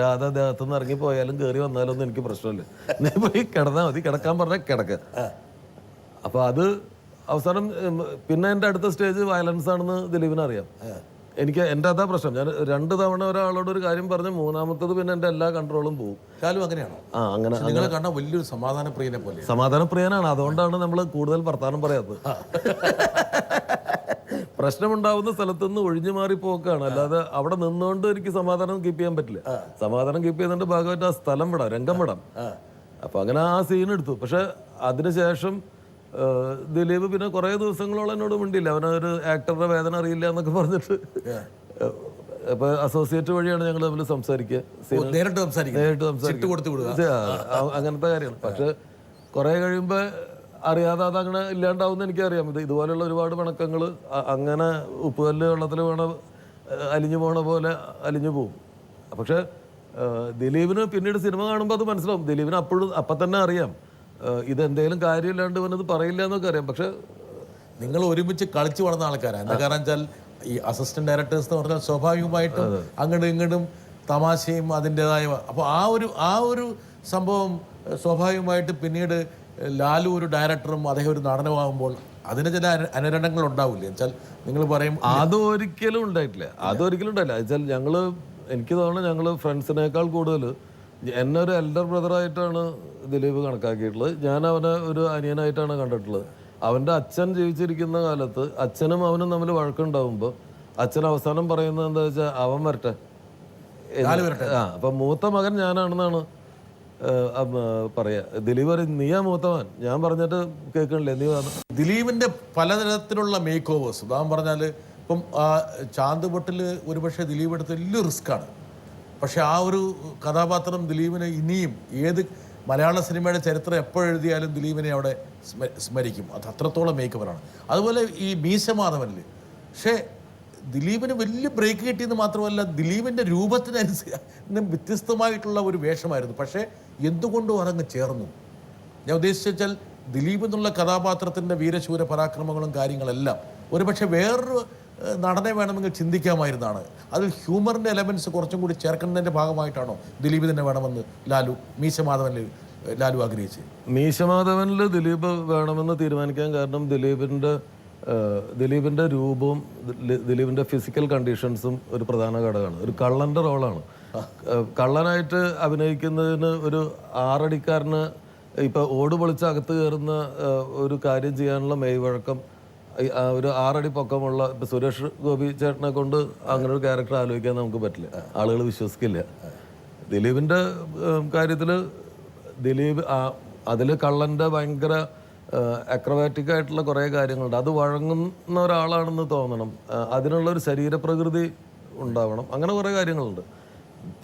രാധ ദേഹത്തു നിന്ന് ഇറങ്ങി പോയാലും കയറി വന്നാലും ഒന്നും എനിക്ക് പ്രശ്നമില്ല, നീ പോയി കിടന്നാൽ മതി, കിടക്കാൻ പറഞ്ഞാൽ കിടക്കുക. അപ്പോൾ അത് അവസാനം പിന്നെ എൻ്റെ അടുത്ത സ്റ്റേജ് വയലൻസ് ആണെന്ന് ദിലീപിന് അറിയാം. എനിക്ക് എൻ്റെ അതാ പ്രശ്നം. ഞാൻ 2 തവണ ഒരാളോട് ഒരു കാര്യം പറഞ്ഞ് മൂന്നാമത്തത് പിന്നെ എൻ്റെ എല്ലാ കൺട്രോളും പോകും. ലാലു അങ്ങനെയാണോ? അങ്ങനെ നിങ്ങളെ കാണാൻ വലിയൊരു സമാധാന പ്രിയനെ പോലെ. സമാധാനപ്രിയനാണ്, അതുകൊണ്ടാണ് നമ്മൾ കൂടുതൽ വർത്താനം പറയാത്തത്. പ്രശ്നമുണ്ടാവുന്ന സ്ഥലത്ത് നിന്ന് ഒഴിഞ്ഞു മാറി പോക്കാണ്, അല്ലാതെ അവിടെ നിന്നുകൊണ്ട് എനിക്ക് സമാധാനം കീപ്പ് ചെയ്യാൻ പറ്റില്ല. സമാധാനം കീപ്പ് ചെയ്യുന്നതിന്റെ ഭാഗമായിട്ട് ആ സ്ഥലം വിടാം, രംഗം വിടാം. അപ്പൊ അങ്ങനെ ആ സീൻ എടുത്തു. പക്ഷെ അതിനുശേഷം ദിലീപ് പിന്നെ കുറെ ദിവസങ്ങളോളം എന്നോട് മിണ്ടിയില്ല. അവനൊരു ആക്ടറുടെ വേദന അറിയില്ല എന്നൊക്കെ പറഞ്ഞിട്ട് അപ്പൊ അസോസിയേറ്റ് വഴിയാണ് ഞങ്ങൾ തമ്മിൽ സംസാരിക്കുക, നേരിട്ട് അങ്ങനത്തെ കാര്യമാണ്. പക്ഷെ കുറെ കഴിയുമ്പോ അറിയാതെ അതങ്ങനെ ഇല്ലാണ്ടാവുന്ന എനിക്കറിയാം. ഇതുപോലെയുള്ള ഒരുപാട് പിണക്കങ്ങൾ അങ്ങനെ ഉപ്പുകല്ല് വെള്ളത്തിൽ വീണ അലിഞ്ഞു പോണ പോലെ അലിഞ്ഞു പോവും. പക്ഷെ ദിലീപിന് പിന്നീട് സിനിമ കാണുമ്പോൾ അത് മനസ്സിലാവും. ദിലീപിന് അപ്പം തന്നെ അറിയാം ഇതെന്തെങ്കിലും കാര്യമില്ലാണ്ട് ഇവനത് പറയില്ല എന്നൊക്കെ അറിയാം. പക്ഷെ നിങ്ങൾ ഒരുമിച്ച് കളിച്ചു വളർന്ന ആൾക്കാരാണ്. എന്താ കാരണം വെച്ചാൽ ഈ അസിസ്റ്റന്റ് ഡയറക്ടേഴ്സ് എന്ന് പറഞ്ഞാൽ സ്വാഭാവികമായിട്ടും അങ്ങോട്ടും ഇങ്ങോട്ടും തമാശയും അതിൻ്റെതായ, അപ്പോൾ ആ ഒരു സംഭവം സ്വാഭാവികമായിട്ട് പിന്നീട് ലാലു ഒരു ഡയറക്ടറും അദ്ദേഹം ഒരു നടനുമാകുമ്പോൾ അതിന് ചില അനുരണങ്ങൾ ഉണ്ടാവില്ലേ? വെച്ചാൽ നിങ്ങൾ പറയും അതൊരിക്കലും ഉണ്ടായിട്ടില്ല. വെച്ചാൽ എനിക്ക് തോന്നുന്നു ഞങ്ങൾ ഫ്രണ്ട്സിനേക്കാൾ കൂടുതൽ എന്നെ ഒരു എൽഡർ ബ്രദറായിട്ടാണ് ദിലീപ് കണക്കാക്കിയിട്ടുള്ളത്. ഞാൻ അവനെ ഒരു അനിയനായിട്ടാണ് കണ്ടിട്ടുള്ളത്. അവൻ്റെ അച്ഛൻ ജീവിച്ചിരിക്കുന്ന കാലത്ത് അച്ഛനും അവനും തമ്മിൽ വഴക്കുണ്ടാവുമ്പോൾ അച്ഛൻ അവസാനം പറയുന്നത് എന്താ വെച്ചാൽ അവൻ വരട്ടെ. അപ്പൊ മൂത്ത മകൻ ഞാനാണെന്നാണ് പറയാ. ദിലീപ് പറയും നീയാ മൂത്തവൻ, ഞാൻ പറഞ്ഞിട്ട് കേൾക്കണില്ലേ നീ പറഞ്ഞു. ദിലീപിന്റെ പലതരത്തിലുള്ള മേക്ക് ഓവേഴ്സ് ഉദാഹരണം പറഞ്ഞാൽ ഇപ്പം ചാന്ത് പൊട്ടിൽ ഒരുപക്ഷെ ദിലീപ് എടുത്ത വലിയ റിസ്ക്കാണ്. പക്ഷെ ആ ഒരു കഥാപാത്രം ദിലീപിന് ഇനിയും ഏത് മലയാള സിനിമയുടെ ചരിത്രം എപ്പോഴെഴുതിയാലും ദിലീപിനെ അവിടെ സ്മരിക്കും. അത് അത്രത്തോളം മേക്കവറാണ്. അതുപോലെ ഈ മീശമാധവനിൽ പക്ഷേ ദിലീപിന് വലിയ ബ്രേക്ക് കിട്ടിയെന്ന് മാത്രമല്ല, ദിലീപിൻ്റെ രൂപത്തിനനുസരിച്ച് വ്യത്യസ്തമായിട്ടുള്ള ഒരു വേഷമായിരുന്നു. പക്ഷേ എന്തുകൊണ്ടും അതങ്ങ് ചേർന്നു. ഞാൻ ഉദ്ദേശിച്ചാൽ ദിലീപ് എന്നുള്ള കഥാപാത്രത്തിൻ്റെ വീരശൂര പരാക്രമങ്ങളും കാര്യങ്ങളെല്ലാം ഒരുപക്ഷെ വേറൊരു നടനെ വേണമെങ്കിൽ ചിന്തിക്കാമായിരുന്നാണ്. അതിൽ ഹ്യൂമറിൻ്റെ എലമെൻറ്റ്സ് കുറച്ചും കൂടി ചേർക്കുന്നതിൻ്റെ ഭാഗമായിട്ടാണോ ദിലീപ് തന്നെ വേണമെന്ന് ലാലു ലാലു ആഗ്രഹിച്ച്? മീശമാധവനിൽ ദിലീപ് വേണമെന്ന് തീരുമാനിക്കാൻ കാരണം ദിലീപിൻ്റെ രൂപവും ദിലീപിൻ്റെ ഫിസിക്കൽ കണ്ടീഷൻസും ഒരു പ്രധാന ഘടകമാണ്. ഒരു കള്ളൻ്റെ റോളാണ്. കള്ളനായിട്ട് അഭിനയിക്കുന്നതിന് ഒരു 6 അടിക്കാരന് ഇപ്പം ഓട് പൊളിച്ച് അകത്ത് കയറുന്ന ഒരു കാര്യം ചെയ്യാനുള്ള മെയ്വഴക്കം ഒരു 6 അടി പൊക്കമുള്ള ഇപ്പം സുരേഷ് ഗോപി ചേട്ടനെ കൊണ്ട് അങ്ങനെ ഒരു ക്യാരക്ടർ ആലോചിക്കാൻ നമുക്ക് പറ്റില്ല, ആളുകൾ വിശ്വസിക്കില്ല. ദിലീപിൻ്റെ കാര്യത്തിൽ ദിലീപ് അതിൽ കള്ളൻ്റെ ഭയങ്കര അക്രബാറ്റിക് ആയിട്ടുള്ള കുറേ കാര്യങ്ങളുണ്ട്. അത് വഴങ്ങുന്ന ഒരാളാണെന്ന് തോന്നണം, അതിനുള്ളൊരു ശരീരപ്രകൃതി ഉണ്ടാവണം, അങ്ങനെ കുറേ കാര്യങ്ങളുണ്ട്.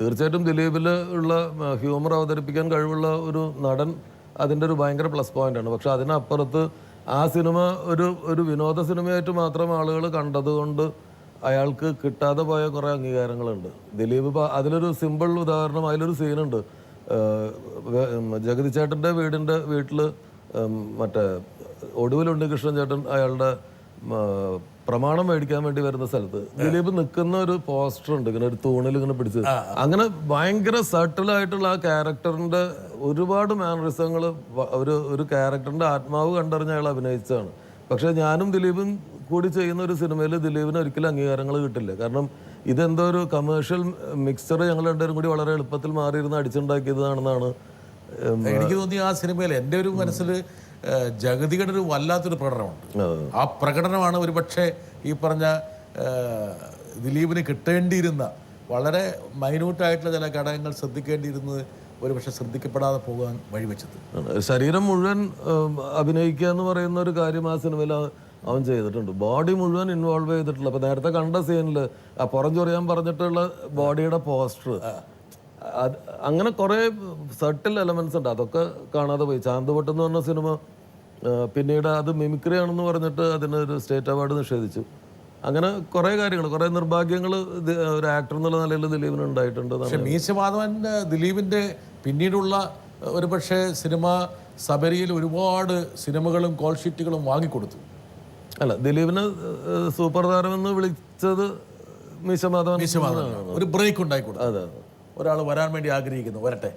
തീർച്ചയായിട്ടും ദിലീപിൽ ഉള്ള ഹ്യൂമർ അവതരിപ്പിക്കാൻ കഴിവുള്ള ഒരു നടൻ അതിൻ്റെ ഒരു ഭയങ്കര പ്ലസ് പോയിൻ്റാണ്. പക്ഷെ അതിനപ്പുറത്ത് ആ സിനിമ ഒരു വിനോദ സിനിമയായിട്ട് മാത്രം ആളുകൾ കണ്ടതുകൊണ്ട് അയാൾക്ക് കിട്ടാതെ പോയ കുറേ അംഗീകാരങ്ങളുണ്ട്. ദിലീപ് അതിലൊരു സിമ്പിൾ ഉദാഹരണം, അതിലൊരു സീനുണ്ട്. ജഗതി ചേട്ടൻ്റെ വീട്ടിൽ മറ്റേ ഒടുവിൽ ഉണ്ണികൃഷ്ണൻ ചേട്ടൻ അയാളുടെ പ്രമാണം മേടിക്കാൻ വേണ്ടി വരുന്ന സ്ഥലത്ത് ദിലീപ് നിൽക്കുന്ന ഒരു പോസ്റ്റർ ഉണ്ട്, ഇങ്ങനെ ഒരു തൂണിൽ ഇങ്ങനെ പിടിച്ചത്. അങ്ങനെ ഭയങ്കര സട്ടിലായിട്ടുള്ള ആ ക്യാരക്ടറിന്റെ ഒരുപാട് മാനറിസങ്ങൾ ഒരു ക്യാരക്ടറിന്റെ ആത്മാവ് കണ്ടറിഞ്ഞ അയാൾ അഭിനയിച്ചതാണ്. പക്ഷെ ഞാനും ദിലീപും കൂടി ചെയ്യുന്ന ഒരു സിനിമയിൽ ദിലീപിന് ഒരിക്കലും അംഗീകാരങ്ങൾ കിട്ടില്ല. കാരണം ഇതെന്തോ ഒരു കമേഴ്ഷ്യൽ മിക്സ്ചർ ഞങ്ങൾ രണ്ടുപേരും കൂടി വളരെ എളുപ്പത്തിൽ മാറിയിരുന്ന് അടിച്ചുണ്ടാക്കിയതാണെന്നാണ് എനിക്ക് തോന്നി. ആ സിനിമയിൽ എൻ്റെ ഒരു മനസ്സിൽ ജഗതിയുടെ ഒരു വല്ലാത്തൊരു പ്രകടനമുണ്ട്. ആ പ്രകടനമാണ് ഒരുപക്ഷെ ഈ പറഞ്ഞ ദിലീപിന് കിട്ടേണ്ടിയിരുന്ന വളരെ മൈന്യൂട്ടായിട്ടുള്ള ചില ഘടകങ്ങൾ ശ്രദ്ധിക്കേണ്ടിയിരുന്നത് ഒരുപക്ഷെ ശ്രദ്ധിക്കപ്പെടാതെ പോകാൻ വഴിവെച്ചത്. ശരീരം മുഴുവൻ അഭിനയിക്കുക എന്ന് പറയുന്ന ഒരു കാര്യം ആ സിനിമയിൽ അവൻ ചെയ്തിട്ടുണ്ട്. ബോഡി മുഴുവൻ ഇൻവോൾവ് ചെയ്തിട്ടുള്ള, അപ്പൊ നേരത്തെ കണ്ട സീനിൽ ആ പുറം ചൊറിയാൻ പറഞ്ഞിട്ടുള്ള ബോഡിയുടെ പോസ്റ്റർ, അങ്ങനെ കുറേ സട്ടിൽ എലമെന്റ്സ് ഉണ്ട്. അതൊക്കെ കാണാതെ പോയി. ചാന്തുപൊട്ട് എന്ന് പറഞ്ഞ സിനിമ പിന്നീട് അത് മിമിക്രി ആണെന്ന് പറഞ്ഞിട്ട് അതിനൊരു സ്റ്റേറ്റ് അവാർഡ് നിഷേധിച്ചു. അങ്ങനെ കുറേ കാര്യങ്ങൾ, കുറേ നിർഭാഗ്യങ്ങൾ ഒരു ആക്ടർ എന്നുള്ള നിലയിൽ ദിലീപിന് ഉണ്ടായിട്ടുണ്ട്. പക്ഷേ മീശമാധവൻ ദിലീപിൻ്റെ പിന്നീടുള്ള ഒരുപക്ഷെ സിനിമ സബരിയിൽ ഒരുപാട് സിനിമകളും കോൾ ഷീറ്റുകളും വാങ്ങിക്കൊടുത്തു. അല്ല, ദിലീപിന് സൂപ്പർ താരമെന്ന് വിളിച്ചത് മീശമാധവൻ. ഒരു ബ്രേക്ക് ഉണ്ടായിക്കൊടുത്തു. അതെ, ഒരാൾ വരാൻ വേണ്ടി ആഗ്രഹിക്കുന്നു, വരട്ടെ.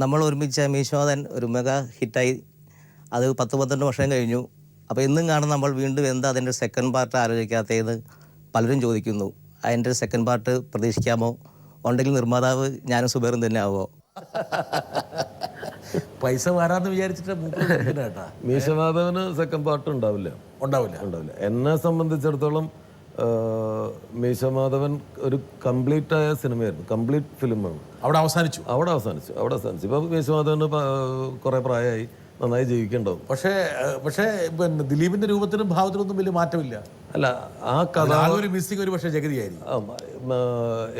നമ്മൾ ഒരുമിച്ച മീശമാധവൻ ഒരു മെഗാ ഹിറ്റായി. അത് 10-12 വർഷം കഴിഞ്ഞു. അപ്പോൾ ഇന്നും കാണും നമ്മൾ വീണ്ടും എന്താ അതിൻ്റെ സെക്കൻഡ് പാർട്ട് ആലോചിക്കാത്തതെന്ന് പലരും ചോദിക്കുന്നു അതിൻ്റെ ഒരു സെക്കൻഡ് പാർട്ട് പ്രതീക്ഷിക്കാമോ, ഉണ്ടെങ്കിൽ നിർമ്മാതാവ് ഞാനും സുബേറും തന്നെ ആവുമോ? പൈസ വരാന്ന് വിചാരിച്ചിട്ട് കേട്ടാ മീശമാധവന് സെക്കൻഡ് പാർട്ട് ഉണ്ടാവില്ല. എന്നെ സംബന്ധിച്ചിടത്തോളം മീശമാധവൻ ഒരു കംപ്ലീറ്റ് ആയ സിനിമയായിരുന്നു, കംപ്ലീറ്റ് ഫിലിമാണ്. അവിടെ അവസാനിച്ചു. ഇപ്പൊ മീശമാധവന് കുറെ പ്രായമായി, നന്നായി ജീവിക്കണ്ടാവും. പക്ഷേ പിന്നെ ദിലീപിന്റെ രൂപത്തിനും ഭാവത്തിനൊന്നും വലിയ മാറ്റമില്ല. അല്ല, ആ കഥ ഒരു മിസ്സിംഗ് ഒരു പക്ഷേ ജഗതിയായിരിക്കും.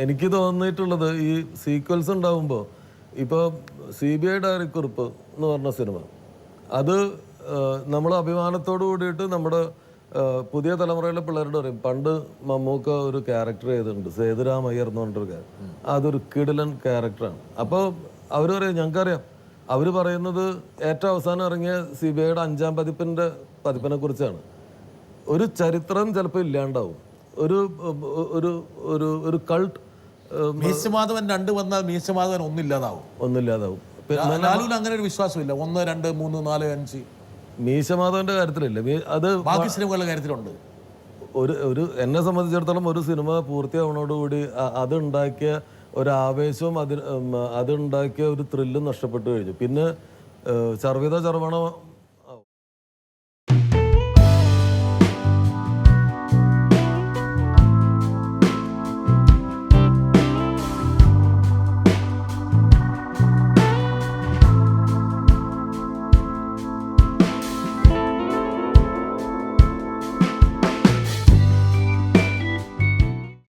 എനിക്ക് തോന്നിയിട്ടുള്ളത് ഈ സീക്വൽസ് ഉണ്ടാവുമ്പോൾ ഇപ്പോൾ CBI ഡയറിക്കുറിപ്പ് എന്ന് പറഞ്ഞ സിനിമ, അത് നമ്മൾ അഭിമാനത്തോടു കൂടിയിട്ട് നമ്മുടെ പുതിയ തലമുറയിലെ പിള്ളേരോട് പറയും, പണ്ട് മമ്മൂക്ക ഒരു ക്യാരക്ടർ ചെയ്തിട്ടുണ്ട്, സേതുരാമയ്യർ എന്ന് പറഞ്ഞൊരു ക്യാരക്ടർ, അതൊരു കിടിലൻ ക്യാരക്ടറാണ്. അപ്പോൾ അവർ പറയും, ഞങ്ങൾക്കറിയാം, അവർ പറയുന്നത് ഏറ്റവും അവസാനം ഇറങ്ങിയ CBIയുടെ 5ാം പതിപ്പിനെ കുറിച്ചാണ്. ഒരു ചരിത്രം ചിലപ്പോൾ ഇല്ലാണ്ടാവും, ഒരു ഒരു ഒരു ഒരു കൾട്ട്. മീശമാധവൻ 2 വന്നാൽ മീശമാധവൻ ഒന്നില്ലാതാവും. ലാലുവിന് അങ്ങനെ ഒരു വിശ്വാസമില്ല. 1, 2, 3, 4, 5 മീശമാധവന്റെ കാര്യത്തിലില്ല. അത് ബാക്കി സിനിമകളുടെ കാര്യത്തിലുണ്ട്. ഒരു എന്നെ സംബന്ധിച്ചിടത്തോളം ഒരു സിനിമ പൂർത്തിയാവുന്നതോടുകൂടി അതുണ്ടാക്കിയ ഒരാവേശവും അതുണ്ടാക്കിയ ഒരു ത്രില്ലും നഷ്ടപ്പെട്ടു കഴിഞ്ഞു. പിന്നെ ചർവിത ചർവണ